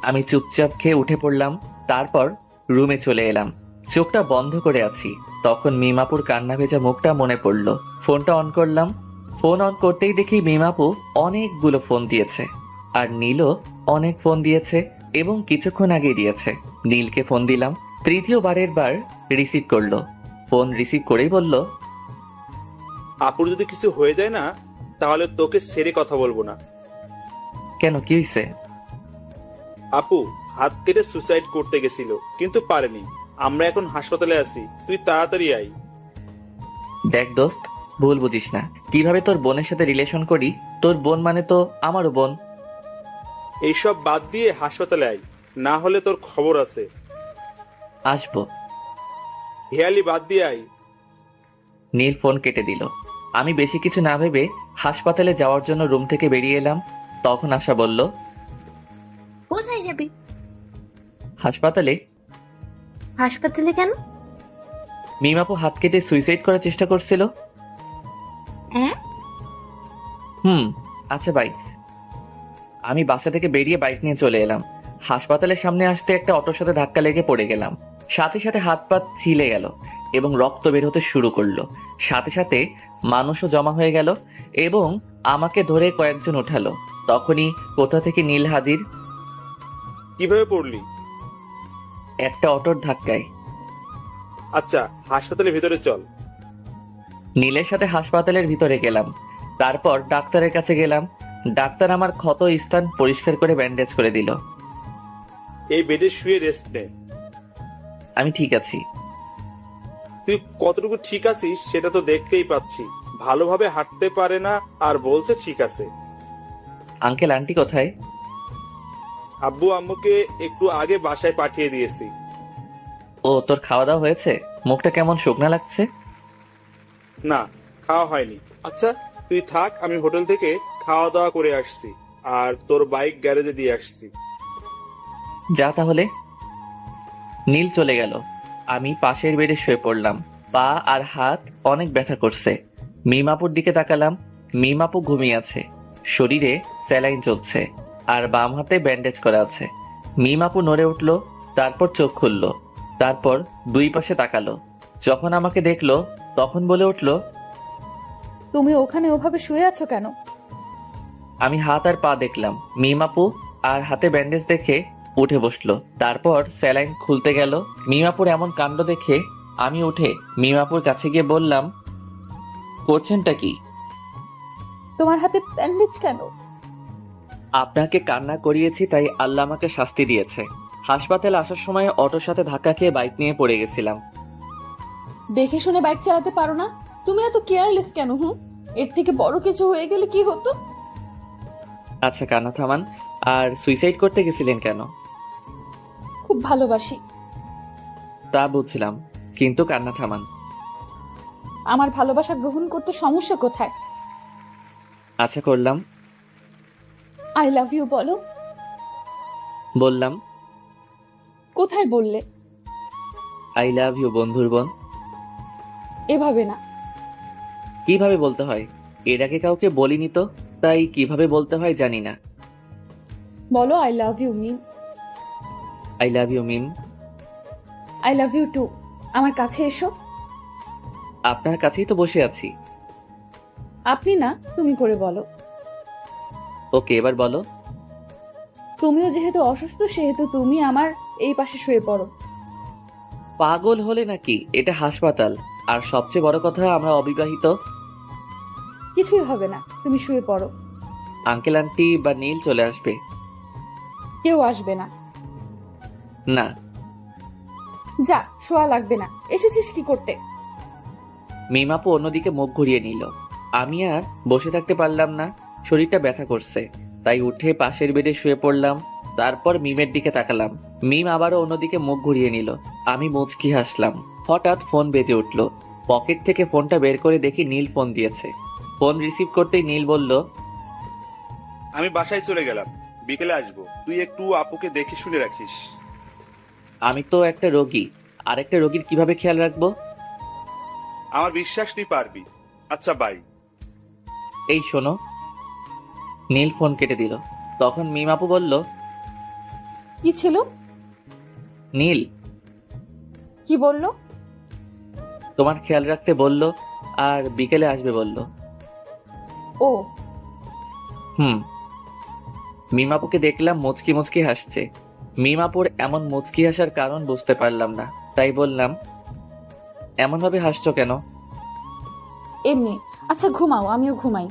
S1: আমি চুপচাপ খেয়ে উঠে পড়লাম। তারপর রুমে চলে এলাম। চোখটা বন্ধ করে আছি, তখন মিমাপুর কান্না ভেজা মুখটা মনে পড়লো। ফোনটা অন করলাম। ফোন অন করতেই দেখি মিমাপু অনেকগুলো ফোন দিয়েছে, আর নীলও অনেক ফোন দিয়েছে, এবং কিছুক্ষণ আগে দিয়েছে। নীলকে ফোন দিলাম। তৃতীয়বারের বার রিসিভ করলো। ফোন রিসিভ করেই বলল,
S7: আপুর যদি কিছু হয়ে যায় না, তাহলে তোকে ছেড়ে কথা বলবো না।
S1: কেন, কি হয়েছে?
S7: আপু হাত কেটে সুসাইড করতে গেছিল, কিন্তু পারেনি। আমরা এখন হাসপাতালে আছি, তুই তাড়াতাড়ি আয়।
S1: দেখ দোস্ত, ভুল বুঝিস না। কিভাবে তোর বোনের সাথে রিলেশন করি? তোর বোন মানে তো আমারও বোন।
S7: এইসব বাদ দিয়ে হাসপাতালে আয়, না হলে তোর খবর আছে।
S1: আসবো।
S7: হেয়ালি বাদ দিয়ে আয়।
S1: নীল ফোন কেটে দিল। আমি বেশি কিছু না ভেবে হাসপাতালে যাওয়ার জন্য রুম থেকে বেরিয়ে এলাম। তখন আশা বলল,
S4: কোথায় যাবি?
S1: হাসপাতালে।
S4: হাসপাতালে কেন?
S1: মিমাপু হাত কেটে সুইসাইড করার চেষ্টা করছিল।
S4: হ্যাঁ?
S1: আচ্ছা ভাই। আমি বাসা থেকে বেরিয়ে বাইক নিয়ে চলে এলাম। হাসপাতালের সামনে আসতে একটা অটোর সাথে ধাক্কা লেগে পড়ে গেলাম। সাথে সাথে হাত পা ছিলে গেল এবং রক্ত বের হতে শুরু করলো। সাথে সাথে মানুষও জমা হয়ে গেল এবং আমাকে ধরে কয়েকজন উঠালো। তখনই কোথা থেকে নীল হাজির।
S7: কিভাবে পড়লি?
S1: একটা অটোর ধাক্কায়।
S7: আচ্ছা, হাসপাতালের ভিতরে চল।
S1: নীলের সাথে হাসপাতালের ভিতরে গেলাম। তারপর ডাক্তারের কাছে গেলাম। ডাক্তার আমার ক্ষত স্থান পরিষ্কার করে ব্যান্ডেজ করে দিল।
S7: এই বেডে শুয়ে রেস্ট নে।
S1: আমি ঠিক আছি।
S7: তুই কতটুকু ঠিক আছিস সেটা তো দেখতেই পাচ্ছি। ভালোভাবে হাঁটতে পারে না আর বলছে ঠিক আছে।
S1: আঙ্কেল আন্টি কোথায়?
S7: আব্বু আম্মুকে একটু আগে বাসায় পাঠিয়ে দিয়েছি।
S1: ও, তোর খাওয়া দাওয়া হয়েছে? মুখটা কেমন শুকনা লাগছে।
S7: না, খাওয়া হয়নি। আচ্ছা তুই থাক, আমি হোটেল থেকে খাওয়া দাওয়া করে আসছি, আর তোর বাইক গ্যারেজে দিয়ে আসছি।
S1: যা তাহলে। নীল চলে গেল। আমি পাশের বেডে শুয়ে পড়লাম। পা আর হাত অনেক ব্যথা করছে। মিমাপুর দিকে তাকালাম। মিমাপু ঘুমিয়ে আছে, শরীরে স্যালাইন চলছে আর বাম হাতে ব্যান্ডেজ করা আছে। মিমাপু নড়ে উঠল, তারপর চোখ খুলল, তারপর দুই পাশে তাকালো। যখন আমাকে দেখলো তখন বলে উঠল,
S2: তুমি ওখানে ওভাবে শুয়ে আছো কেন?
S1: আমি হাত আর পা দেখলাম। মিমাপু আর হাতে ব্যান্ডেজ দেখে উঠে বসলো। তারপর স্যালাইন খুলতে গেল। মিমাপুর এমন কাণ্ড দেখে আমি উঠে মিমাপুর কাছে গিয়ে বললাম, করছেনটা কি?
S2: তোমার হাতে ব্যান্ডেজ কেন?
S1: আপনাকে কান্না করিয়েছি তাই আল্লাহ আমাকে শাস্তি দিয়েছে। হাসপাতালে আসার সময় অটোর সাথে ধাক্কা খেয়ে বাইক নিয়ে পড়ে গেছিলাম।
S2: দেখে শুনে বাইক চালাতে পারো না? তুমি এত কেয়ারলেস কেন? এর থেকে বড় কিছু হয়ে গেলে কি হতো?
S1: আচ্ছা কান্না থামান। আর সুইসাইড করতে গেছিলেন কেন?
S2: খুব ভালোবাসি।
S1: তা বুঝছিলাম, কিন্তু কান্না থামান।
S2: আমার ভালোবাসা গ্রহণ করতে সমস্যা কোথায়?
S1: আচ্ছা করলাম।
S2: আই লাভ ইউ বলো।
S1: বললাম।
S2: কোথায় বললে?
S1: আই লাভ ইউ বন্ধুর বোন।
S2: এভাবে না।
S1: কিভাবে বলতে হয়? এর আগে কাউকে বলিনি তো, তাই কিভাবে বলতে হয় জানি না।
S2: বলো I love you Mim.
S1: I love you Mim.
S2: I love you too. আমার কাছে এসো।
S1: আপনার কাছেই তো বসে আছি।
S2: আপনি না, তুমি করে বলো।
S1: ওকে, এবার বলো।
S2: তুমিও যেহেতু অসুস্থ সেহেতু তুমি আমার এই পাশে শুয়ে পড়ো।
S1: পাগল হলে নাকি? এটা হাসপাতাল। আর সবচেয়ে বড় কথা, আমরা অবিবাহিত।
S2: কিছুই হবে না, তুমি শুয়ে পড়ো।
S1: আঙ্কেল আন্টি বা নীল চলে আসবে।
S2: কেউ আসবে না।
S1: না।
S2: যা, শোয়া লাগবে না। এসেছিস কি করতে?
S1: মিমাপু অন্যদিকে মুখ ঘুরিয়ে নিল। আমি আর বসে থাকতে পারলাম না, শরীরটা ব্যথা করছে। তাই উঠে পাশের বেডে শুয়ে পড়লাম। তারপর মিমের দিকে তাকালাম। মিম আবারও অন্যদিকে মুখ ঘুরিয়ে নিল। আমি মুচকি হাসলাম। হঠাৎ ফোন বেজে উঠল। পকেট থেকে ফোনটা বের করে দেখি নীল ফোন দিয়েছে। ফোন রিসিভ করতেই নীল বলল,
S7: আমি বাসায় চলে গেলাম, বিকেলে আসবো। তুই একটু আপুকে দেখে শুনে রাখিস।
S1: আমি তো একটা রোগী, আর একটা রোগীর কিভাবে খেয়াল রাখবো?
S7: আমার বিশ্বাস তুই পারবি। আচ্ছা, বাই।
S1: এই শোনো। নীল ফোন কেটে দিল। তখন মিম আপু বলল,
S2: কি ছিল?
S1: নীল
S2: কি বললো?
S1: তোমার খেয়াল রাখতে বলল, আর বিকেলে আসবে বলল।
S2: ও।
S1: মিমাপুকে দেখলাম মুচকি মুচকি হাসছে। মিমাপুর এমন মুচকি হাসার কারণ বুঝতে পারলাম না, তাই বললাম, এমন ভাবে হাসছো কেন?
S2: এমনি। আচ্ছা ঘুমাও, আমিও ঘুমাই।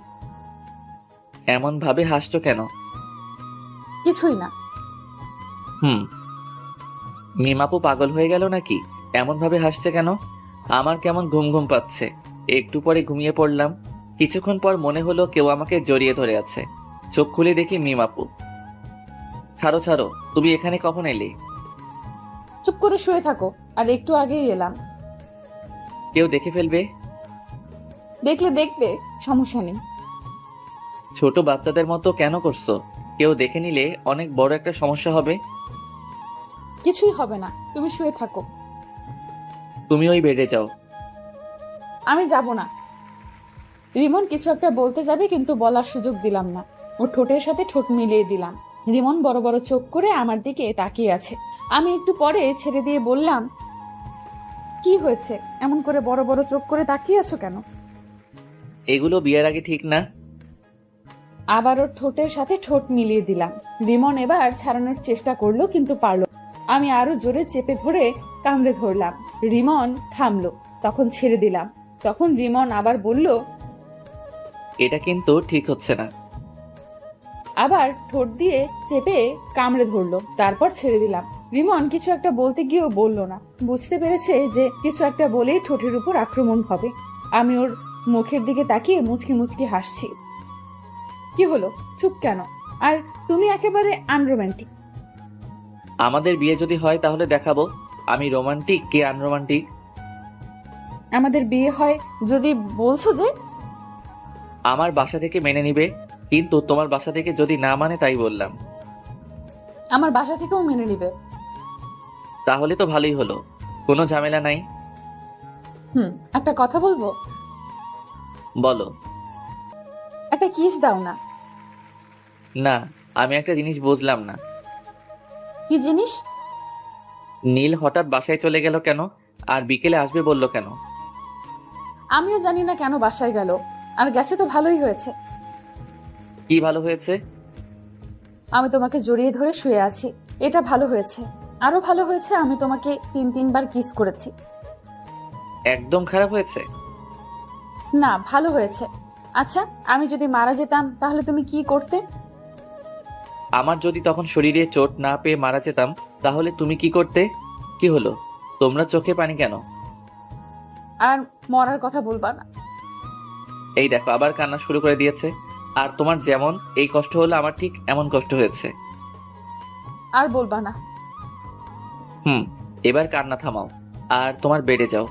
S1: এমন ভাবে হাসছো কেন?
S2: কিছুই না।
S1: মিমাপু পাগল হয়ে গেল নাকি? এমন ভাবে হাসছে কেন? আমার কেমন ঘুম ঘুম পাচ্ছে। একটু পরে ঘুমিয়ে পড়লাম। কিছুক্ষণ পর মনে হলো কেউ আমাকে জড়িয়ে ধরে আছে। চোখ খুলে দেখি মিমাপু। ছাড়ো ছাড়ো, তুমি এখানে কখন এলে?
S2: চুপ করে শুয়ে থাকো। আর একটু আগেই এলাম।
S1: কেউ দেখে ফেলবে।
S2: দেখলে দেখবে, সমস্যা নেই।
S1: ছোট বাচ্চাদের মতো কেন করছো? কেউ দেখে নিলে অনেক বড় একটা সমস্যা হবে।
S2: কিছুই হবে না, তুমি শুয়ে থাকো।
S1: তুমি ওই বেডে যাও।
S2: আমি যাব না। রিমন কিছু একটা বলতে যাবে, কিন্তু বলার সুযোগ দিলাম না। ওর ঠোঁটের সাথে ঠোঁট মিলিয়ে দিলাম। রিমন বড় বড় চোখ করে আমার দিকে তাকিয়ে আছে। আমি একটু পরে ছেড়ে দিয়ে বললাম, কি হয়েছে? এমন করে বড় বড় চোখ করে তাকিয়ে আছো কেন?
S1: এগুলো বিয়ের আগে ঠিক না।
S2: আবার ওর ঠোঁটের সাথে ঠোঁট মিলিয়ে দিলাম। রিমন এবার ছাড়ানোর চেষ্টা করলো, কিন্তু পারল না। আমি আরো জোরে চেপে ধরে কামড়ে ধরলাম। রিমন থামলো, তখন ছেড়ে দিলাম। তখন রিমন আবার বলল,
S1: এটা কিন্তু ঠিক হচ্ছে না।
S2: আবার ঠোঁট দিয়ে চেপে কামড়ে ধরলো, তারপর ছেড়ে দিলাম। রিমন কিছু একটা বলতে গিয়েও বলল না। বুঝতে পেরেছে যে কিছু একটা বলেই ঠোঁটের উপর আক্রমণ হবে। আমি ওর মুখের দিকে তাকিয়ে মুচকি মুচকি হাসছি। কি হলো, চুপ কেন? আর তুমি একেবারে আনরোম্যান্টিক।
S1: আমাদের বিয়ে যদি হয় তাহলে দেখাবো আমি রোমান্টিক কে আনরোমান্টিক।
S2: আমাদের বিয়ে হয় যদি বলছো যে।
S1: আমার বাসা থেকে মেনে নিবে, কিন্তু তোমার বাসা থেকে যদি না মানে তাই বললাম।
S2: আমার বাসা থেকেও মেনে নিবে।
S1: তাহলে তো ভালোই হলো, কোনো ঝামেলা নাই।
S2: একটা কথা বলবো?
S1: বলো।
S2: একটা কিস দাও না।
S1: না, আমি একটা জিনিস বুঝলাম না।
S2: কি জিনিস?
S1: নীল হঠাৎ বাসায় চলে গেল কেন, আর বিকেলে আসবে বলল কেন?
S2: আমিও জানি না কেন বাসায় গেল। আর গেছে তো ভালোই হয়েছে।
S1: কি ভালো হয়েছে?
S2: আমি তোমাকে জড়িয়ে ধরে শুয়ে আছি, এটা ভালো হয়েছে। আরো ভালো হয়েছে আমি তোমাকে 3-3 বার কিস করেছি।
S1: একদম খারাপ হয়েছে?
S2: না, ভালো হয়েছে। আচ্ছা, আমি যদি মারা যেতাম তাহলে তুমি কি করতে?
S1: আমার যদি তখন শরীরে চোট না পেয়ে মারা যেতাম তাহলে তুমি কি করতে? কি হলো, তোমরা চোখে পানি কেন?
S2: আর মরার কথা বলবা না।
S1: এই দেখো আবার কান্না শুরু করে দিয়েছে। আর তোমার যেমন এই কষ্ট হলো আমার ঠিক এমন কষ্ট হয়েছে।
S2: আর বলবা না।
S1: এবার কান্না থামাও আর তোমার বেডে যাও।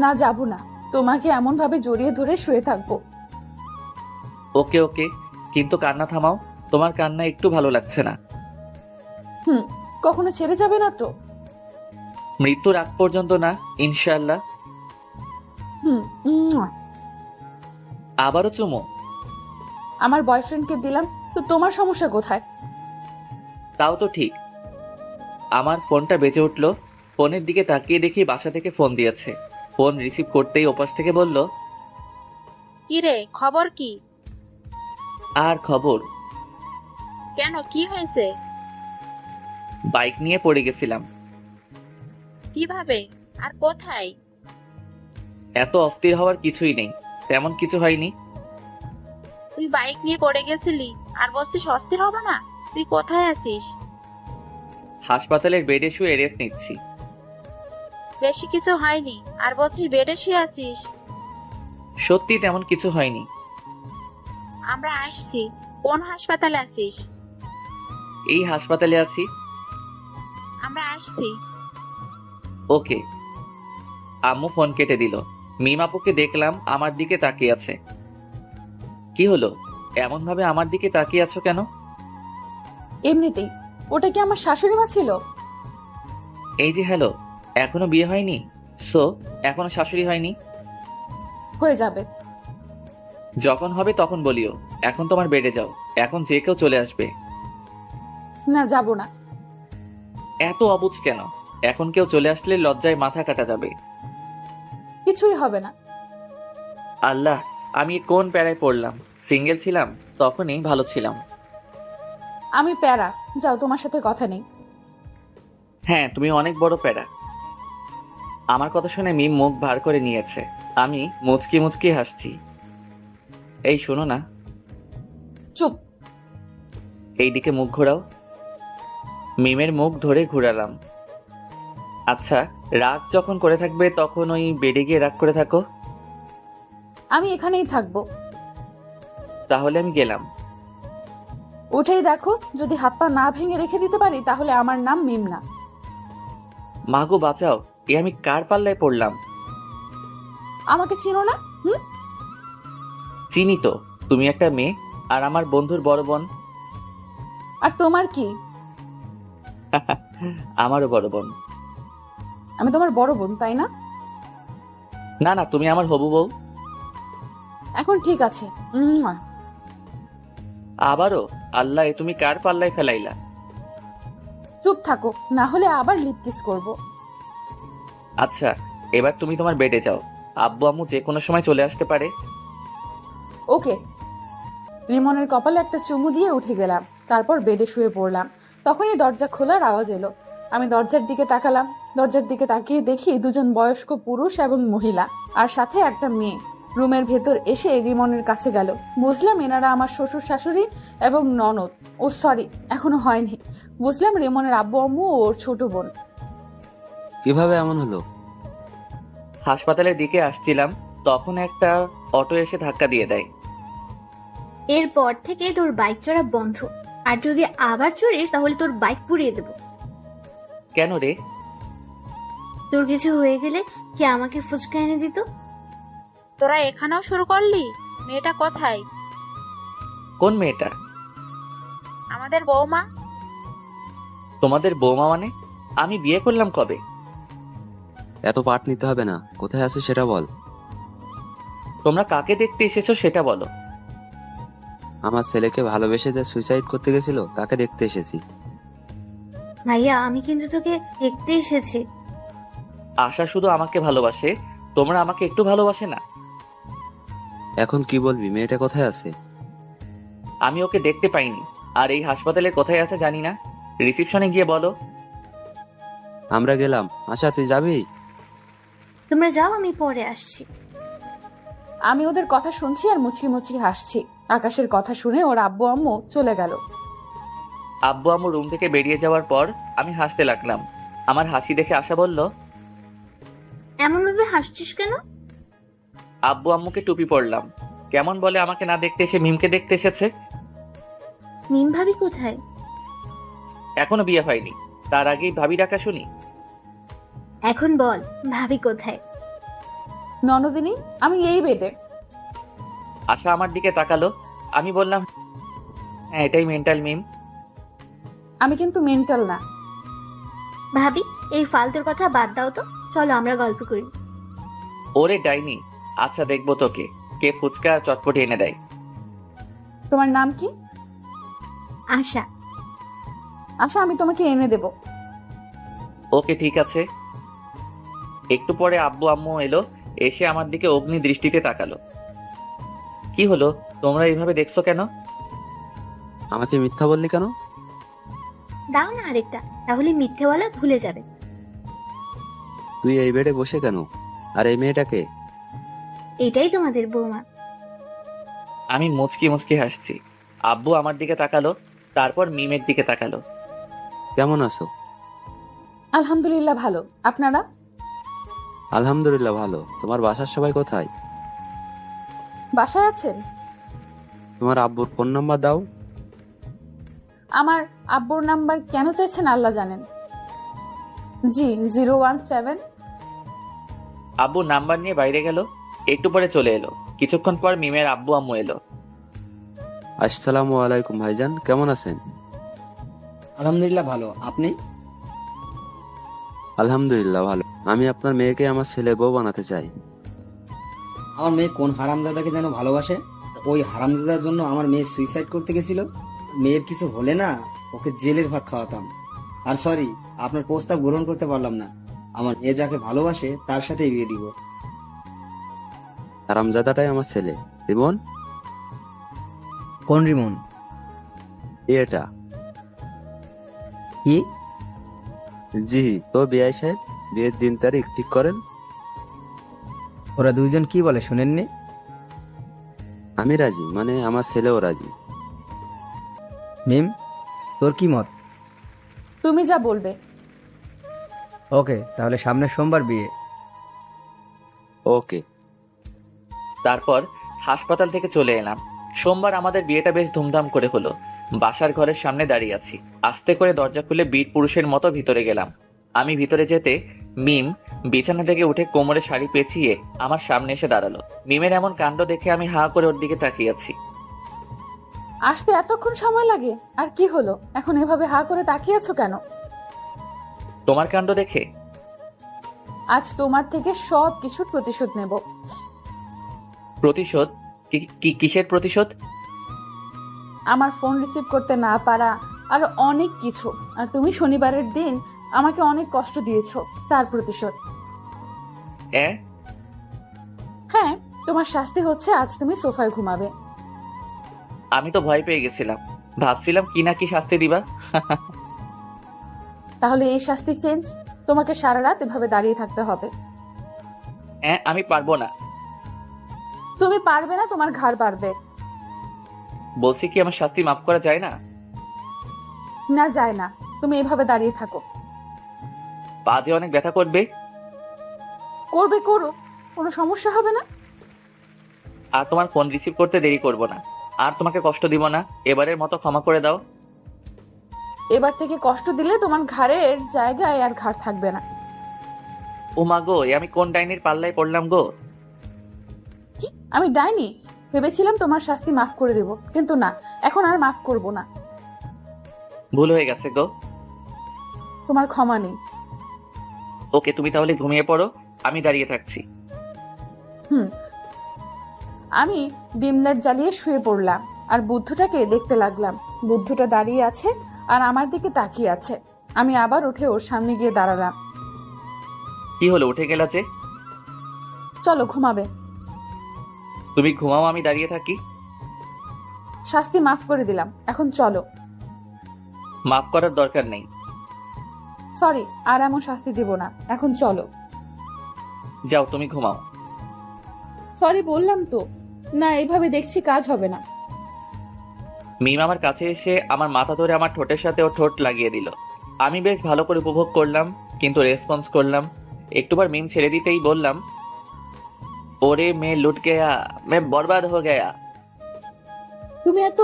S2: না, যাব না। তোমাকে এমন ভাবে জড়িয়ে ধরে শুয়ে থাকবো।
S1: ওকে ওকে, কিন্তু কান্না থামাও। তোমার কান্না একটু ভালো লাগছে না।
S2: কখনো ছেড়ে যাবে না তো?
S1: মৃত্যুর আগ পর্যন্ত না, ইনশাআল্লাহ।
S2: উম্মুয়া।
S1: আবারও চুমো?
S2: আমার বয়ফ্রেন্ডকে দিলাম তো তোমার সমস্যা কোথায়?
S1: তাও তো ঠিক। আমার ফোনটা বেজে উঠলো। ফোনের দিকে তাকিয়ে দেখি বাসা থেকে ফোন দিয়েছে। ফোন রিসিভ করতেই ওপাশ থেকে বলল,
S5: কি রে, খবর কি?
S1: আর খবর?
S5: কেন, কি হয়েছে?
S1: বাইক নিয়ে পড়ে গেছিলাম।
S5: কিভাবে আর কোথায়?
S1: এত অস্থির হওয়ার কিছুই নেই, তেমন কিছু হয়নি।
S5: তুই বাইক নিয়ে পড়ে গেছিলি আর বলছিস অস্থির হবে না? তুই কোথায় আছিস?
S1: হাসপাতালের বেডে শুয়ে রেস্ট নিচ্ছি।
S5: বেশি কিছু হয়নি আর বলছিস বেডে শুয়ে আছিস?
S1: সত্যি তেমন কিছু হয়নি।
S5: আমরা আসছি। কোন হাসপাতালে আছিস?
S1: এই হাসপাতালে আছি।
S5: আমরা আসছি।
S1: ওকে। আম্মু ফোন কেটে দিল। মিম আপুকে দেখলাম আমার দিকে তাকিয়ে আছে। কি হলো, এমন ভাবে আমার দিকে তাকিয়ে আছো কেন?
S2: এমনিতেই। ওটা কি আমার শাশুড়ি মা ছিল?
S1: এই যে হ্যালো, এখনো বিয়ে হয়নি? সো এখনো শাশুড়ি হয়নি?
S2: হয়ে যাবে।
S1: যখন হবে তখন বলিও। এখন তোমার বেডে যাও, এখন যে কেউ চলে আসবে।
S2: না, যাব না।
S1: এত অবুঝ কেন? এখন কেউ চলে আসলে লজ্জায় মাথা কাটা যাবে।
S2: কিছুই হবে না।
S1: আল্লাহ, আমি কোন প্যারায় পড়লাম। সিঙ্গেল ছিলাম তখনই ভালো ছিলাম।
S2: আমি প্যারা। যাও, তোমার সাথে কথা নেই।
S1: হ্যাঁ, তুমি অনেক বড় প্যারা। আমার কথা শুনে মিম মুখ ভার করে নিয়েছে। আমি মুচকি মুচকি হাসছি। এই শোনো না।
S2: চুপ।
S1: এইদিকে মুখ ঘোরাও। মিমের মুখ ধরে ঘুরালাম। আচ্ছা, রাগ যখন করে থাকবে তখন ওই বেডে গিয়ে রাগ করে থাকো।
S2: আমি এখানেই থাকবো।
S1: তাহলে আমি গেলাম।
S2: উঠেই দেখো, যদি হাত পা না ভেঙে রেখে দিতে পারি তাহলে আমার নাম মিম না।
S1: মাগো বাঁচাও, এ আমি কার পাল্লায় পড়লাম?
S2: আমাকে চিনো না?
S1: চিনি তো, তুমি একটা মেয়ে আর আমার বন্ধুর বড় বোন।
S2: আর তোমার কি?
S1: আমারও বড় বোন।
S2: আমি তোমার বড় বোন, তাই না?
S1: না না, তুমি আমার হবু বউ।
S2: এখন ঠিক আছে।
S1: আবারও? আল্লাহ, এ তুমি কার পাল্লায় ফেলাইলা?
S2: চুপ থাকো, না হলে আবার লিপ কিস করব।
S1: আচ্ছা, এবার তুমি তোমার বেডে যাও। আব্বু আম্মু যে কোনো সময় চলে আসতে পারে।
S2: ওকে। রিমনের কপালে একটা চুমু দিয়ে উঠে গেলাম। তারপর বেডে শুয়ে পড়লাম। তখনই দরজা খোলার আওয়াজ এলো। আমি দরজার দিকে তাকালাম। দরজার দিকে তাকিয়ে দেখি দুজন বয়স্ক পুরুষ এবং মহিলা, আর সাথে একটা মেয়ে রুমের ভেতর এসে রিমনের কাছে গেল। বুঝলাম এনারা আমার শ্বশুর শাশুড়ি এবং ননদ। ও সরি, এখনো হয়নি। বুঝলাম রিমনের আব্বু আম্মু ও ওর ছোট বোন।
S6: কিভাবে এমন হলো?
S1: হাসপাতালের দিকে আসছিলাম, তখন একটা অটো এসে ধাক্কা দিয়ে দেয়।
S4: এরপর থেকে তোর বাইক চড়া বন্ধ, আর যদি আবার চড়িস তাহলে তোর বাইক পুড়িয়ে দেবো।
S1: কেন রে?
S4: তোর কিছু হয়ে গেলে কি আমাকে ফুচকা এনে দিত?
S5: তোরা এখানেও শুরু করলি? মেয়েটা কোথায়?
S1: কোন মেয়েটা?
S5: আমাদের বৌমা।
S1: তোমাদের বৌমা মানে? আমি বিয়ে করলাম কবে?
S6: এত পাঠ নিতে হবে না, কোথায় আছে সেটা বল।
S1: তোমরা কাকে দেখতে এসেছো সেটা বলো।
S6: আমার ছেলেকে ভালোবেসে যে সুইসাইড করতে গেছিল তাকে দেখতে এসেছি।
S4: ভাইয়া, আমি কিন্তু তোকে দেখতে এসেছি।
S1: আশা শুধু আমাকে ভালোবাসে, তোমরা আমাকে একটু ভালোবাসে না?
S6: এখন কি বলবি, মেয়েটা কোথায় আছে?
S1: আমি ওকে দেখতে পাইনি, আর এই হাসপাতালে কোথায় আছে জানি না। রিসিপশনে গিয়ে বলো।
S6: আমরা গেলাম। আশা, তুই যাবি?
S4: তোমরা যাও, আমি পরে আসছি।
S2: আমি ওদের কথা শুনছি আর মুচকি মুচকি হাসছি। আকাশের কথা শুনে ওর আব্বু আম্মু চলে গেল।
S1: আব্বু আম্মু রুম থেকে বেরিয়ে যাওয়ার পর আমি হাসতে লাগলাম। আমার হাসি দেখে আশা বলল,
S4: এমন ভাবে হাসছিস কেন?
S1: আব্বু আম্মুকে টুপি পরলাম। কেমন বলে আমাকে না দেখতে এসে মিমকে দেখতে এসেছে।
S4: মিম ভাবি কোথায়?
S1: এখনো বিয়ে হয়নি, তার আগেই ভাবি ডাকা শুনি।
S4: এখন বল, ভাবি কোথায়?
S2: ননদিনী, আমি এই বেডে।
S1: আশা আমার দিকে তাকালো। আমি বললাম, হ্যাঁ এটাই মেন্টাল মিম।
S2: আমি কিন্তু মেন্টাল না।
S4: ভাবি, এই ফালতুর কথা বাদ দাও তো, চলো আমরা গল্প করি।
S1: ওরে ডাইনি, আচ্ছা দেখবো তোকে কে ফুচকা আর চটপটি এনে দেয়।
S2: তোমার নাম কি?
S4: আশা।
S2: আশা, আমি তোমাকে এনে দেব।
S1: ওকে ঠিক আছে। একটু পরে আব্বু আম্মু এলো, এসে আমার দিকে অগ্নি দৃষ্টিতে তাকালো। কি হলো, তোমরা এইভাবে দেখছো কেন?
S6: আমাকে মিথ্যা বললি কেন?
S4: দাও না আরেকটা, তাহলে মিথ্যে বলা ভুলে যাবে।
S6: তুই এই বেডে বসে কেন? আর এই মেয়েটাকে?
S4: এটাই তোমাদের বৌমা।
S1: আমি মুচকি মুচকি হাসছি। আব্বু আমার দিকে তাকালো, তারপর মিমের দিকে তাকালো।
S6: কেমন আছো?
S2: আলহামদুলিল্লাহ ভালো, আপনারা?
S6: আলহামদুলিল্লাহ ভালো। তোমার বাসার সবাই কোথায়?
S2: বাসায় আছেন?
S6: তোমার আব্বুর ফোন নাম্বার দাও।
S2: আমার আব্বুর নাম্বার কেন চাইছেন আল্লাহ জানেন। জি 017।
S1: আব্বু নাম্বার নিয়ে বাইরে গেল, একটু পরে চলে এলো। কিছুক্ষণ পর মিমের আব্বু আম্মু এলো।
S6: আসসালামু আলাইকুম ভাইজান, কেমন আছেন?
S3: আলহামদুলিল্লাহ ভালো, আপনি?
S6: আলহামদুলিল্লাহ ভালো। আমি আপনার মেয়েকে আমার ছেলে বউ বানাতে চাই।
S3: আমার মেয়ে কোন হারামজাদাকে যেন ভালোবাসে, ওই হারামজাদার জন্য আমার মেয়ে সুইসাইড করতে গেছিল। মেয়ের কিছু হলে না ওকে জেলের ভাত খাওয়াতাম। আর সরি, আপনার প্রস্তাব গ্রহণ করতে পারলাম না। আমার মেয়ে যাকে ভালোবাসে তার সাথেই বিয়ে দিব।
S6: হারামজাদাটাই আমার ছেলে। রিমন?
S3: কোন রিমন?
S6: এটা।
S3: কি?
S6: জি, তো বিআই সাহেব, বিয়ের দিন তারিখ ঠিক করেন।
S3: ওরা দুইজন কি বলে শুনেননি?
S6: আমি রাজি, মানে আমার ছেলেও রাজি।
S3: মিম, তোর কি মত?
S2: তুমি যা বলবে।
S3: ওকে, তাহলে সামনের সোমবার বিয়ে।
S6: ওকে।
S1: তারপর হাসপাতাল থেকে চলে এলাম। সোমবার আমাদের বিয়েটা বেশ ধুমধাম করে হলো। বাসার ঘরের সামনে দাঁড়িয়ে আছি। আস্তে করে দরজা খুলে বীর পুরুষের মতো ভিতরে গেলাম। আমি ভিতরে যেতে মিম বিছানা থেকে উঠে কোমরে শাড়ি পেঁচিয়ে আমার সামনে এসে দাঁড়ালো। মিমের এমন কাণ্ড দেখে আমি হাঁ করে ওর দিকে তাকিয়ে আছি।
S2: আসতে এতক্ষণ সময় লাগে? আর কি হলো, এখন এভাবে হা করে তাকিয়ে আছো কেন?
S1: তোমার কাণ্ড দেখে?
S2: আজ তোমার থেকে সব কিছুর প্রতিশোধ নেব।
S1: প্রতিশোধ? কিসের প্রতিশোধ?
S2: আমার ফোন রিসিভ করতে না পারা, আর অনেক কিছু। আর তুমি শনিবারের দিন আমাকে অনেক কষ্ট দিয়েছো, তার প্রতিশোধ। হ্যাঁ, তোমার শাস্তি হচ্ছে আজ তুমি সোফায় ঘুমাবে।
S1: আমি তো ভয় পেয়ে গেছিলাম, ভাবছিলাম কি না কি শাস্তি দিবা।
S2: তাহলে এই শাস্তি চেঞ্জ, তোমাকে সারা রাত এভাবে দাঁড়িয়ে থাকতে হবে।
S1: আমি পারবো না।
S2: তুমি পারবে না, তোমার ঘাড় পারবে।
S1: বলছি কি আমার শাস্তি মাফ করা যায় না?
S2: না যায় না, তুমি এভাবে দাঁড়িয়ে থাকো।
S1: পা যে অনেক ব্যথা করবে।
S2: করবে করুক, কোনো সমস্যা হবে না।
S1: আর তোমার ফোন রিসিভ করতে দেরি করব না, আর তোমাকে কষ্ট দিব না। এবারের মতো ক্ষমা করে দাও।
S2: এবার থেকে কষ্ট দিলে তোমার ঘাড়ের জায়গায় আর ঘাড় থাকবে না।
S1: ও মা গো, এ আমি কোন ডাইনির পাল্লায় পড়লাম গো?
S2: কি, আমি ডাইনি? ভেবেছিলাম তোমার শাস্তি মাফ করে দেব, কিন্তু না, এখন আর মাফ করব না।
S1: ভুল হয়ে গেছে গো।
S2: তোমার ক্ষমা নেই।
S1: ওকে, তুমি তাহলে ঘুমিয়ে পড়ো, আমি দাঁড়িয়ে থাকছি।
S2: আমি ডিম লাইট জ্বালিয়ে শুয়ে পড়লাম আর বুদ্ধটাকে দেখতে লাগলাম। বুদ্ধটা দাঁড়িয়ে আছে আর আমার দিকে তাকিয়ে আছে। আমি আবার উঠে ওর সামনে গিয়ে দাঁড়ালাম।
S1: কি হলো, উঠে গেলা যে?
S2: চলো ঘুমাবে।
S1: তুমি ঘুমাও, আমি দাঁড়িয়ে থাকি।
S2: শাস্তি মাফ করে দিলাম, এখন চলো।
S1: মাফ করার দরকার নেই।
S2: সরি, আর এমন শাস্তি দেব না, এখন চলো।
S1: যাও, তুমি ঘুমাও।
S2: সরি বললাম তো। না, এভাবে দেখছি কাজ হবে না।
S1: মিম আমার কাছে এসে আমার মাথা ধরে আমার ঠোঁটের সাথে ও ঠোঁট লাগিয়ে দিল। আমি বেশ ভালো করে উপভোগ করলাম, কিন্তু রেসপন্স করলাম। একটুবার মিম ছেড়ে দিতেই বললাম, ওরে মে লুট গয়া, মে বরবাদ হো গয়া।
S2: তুমি এত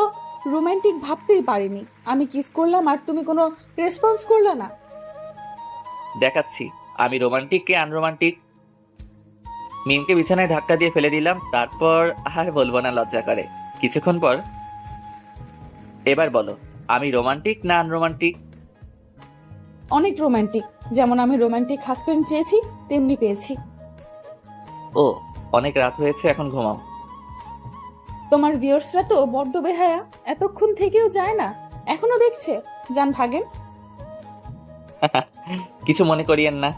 S2: রোমান্টিক ভাবতেই পারিনি। আমি কিস করলাম আর তুমি কোনো রেসপন্স করলে না।
S1: দেখাচ্ছি আমি রোমান্টিক কে আনরোমান্টিক। মিমকে বিছানায় ধাক্কা দিয়ে ফেলে দিলাম, তারপর আর বলবো না, লজ্জা করে। কিছুক্ষণ পর, এবার বলো আমি রোমান্টিক না আনরোমান্টিক?
S2: অনেক রোমান্টিক। যেমন আমি রোমান্টিক হাজবেন্ড চেয়েছি, তেমনি পেয়েছি।
S1: ও, অনেক রাত হয়েছে, এখন ঘুমাও।
S2: তোমার ভিউয়ার্সরা তো বড্ড বেহায়া, এতক্ষণ থেকেও যায় না, এখনো দেখছে। যান ভাগেন।
S1: কিছু মনে করিয়েন না।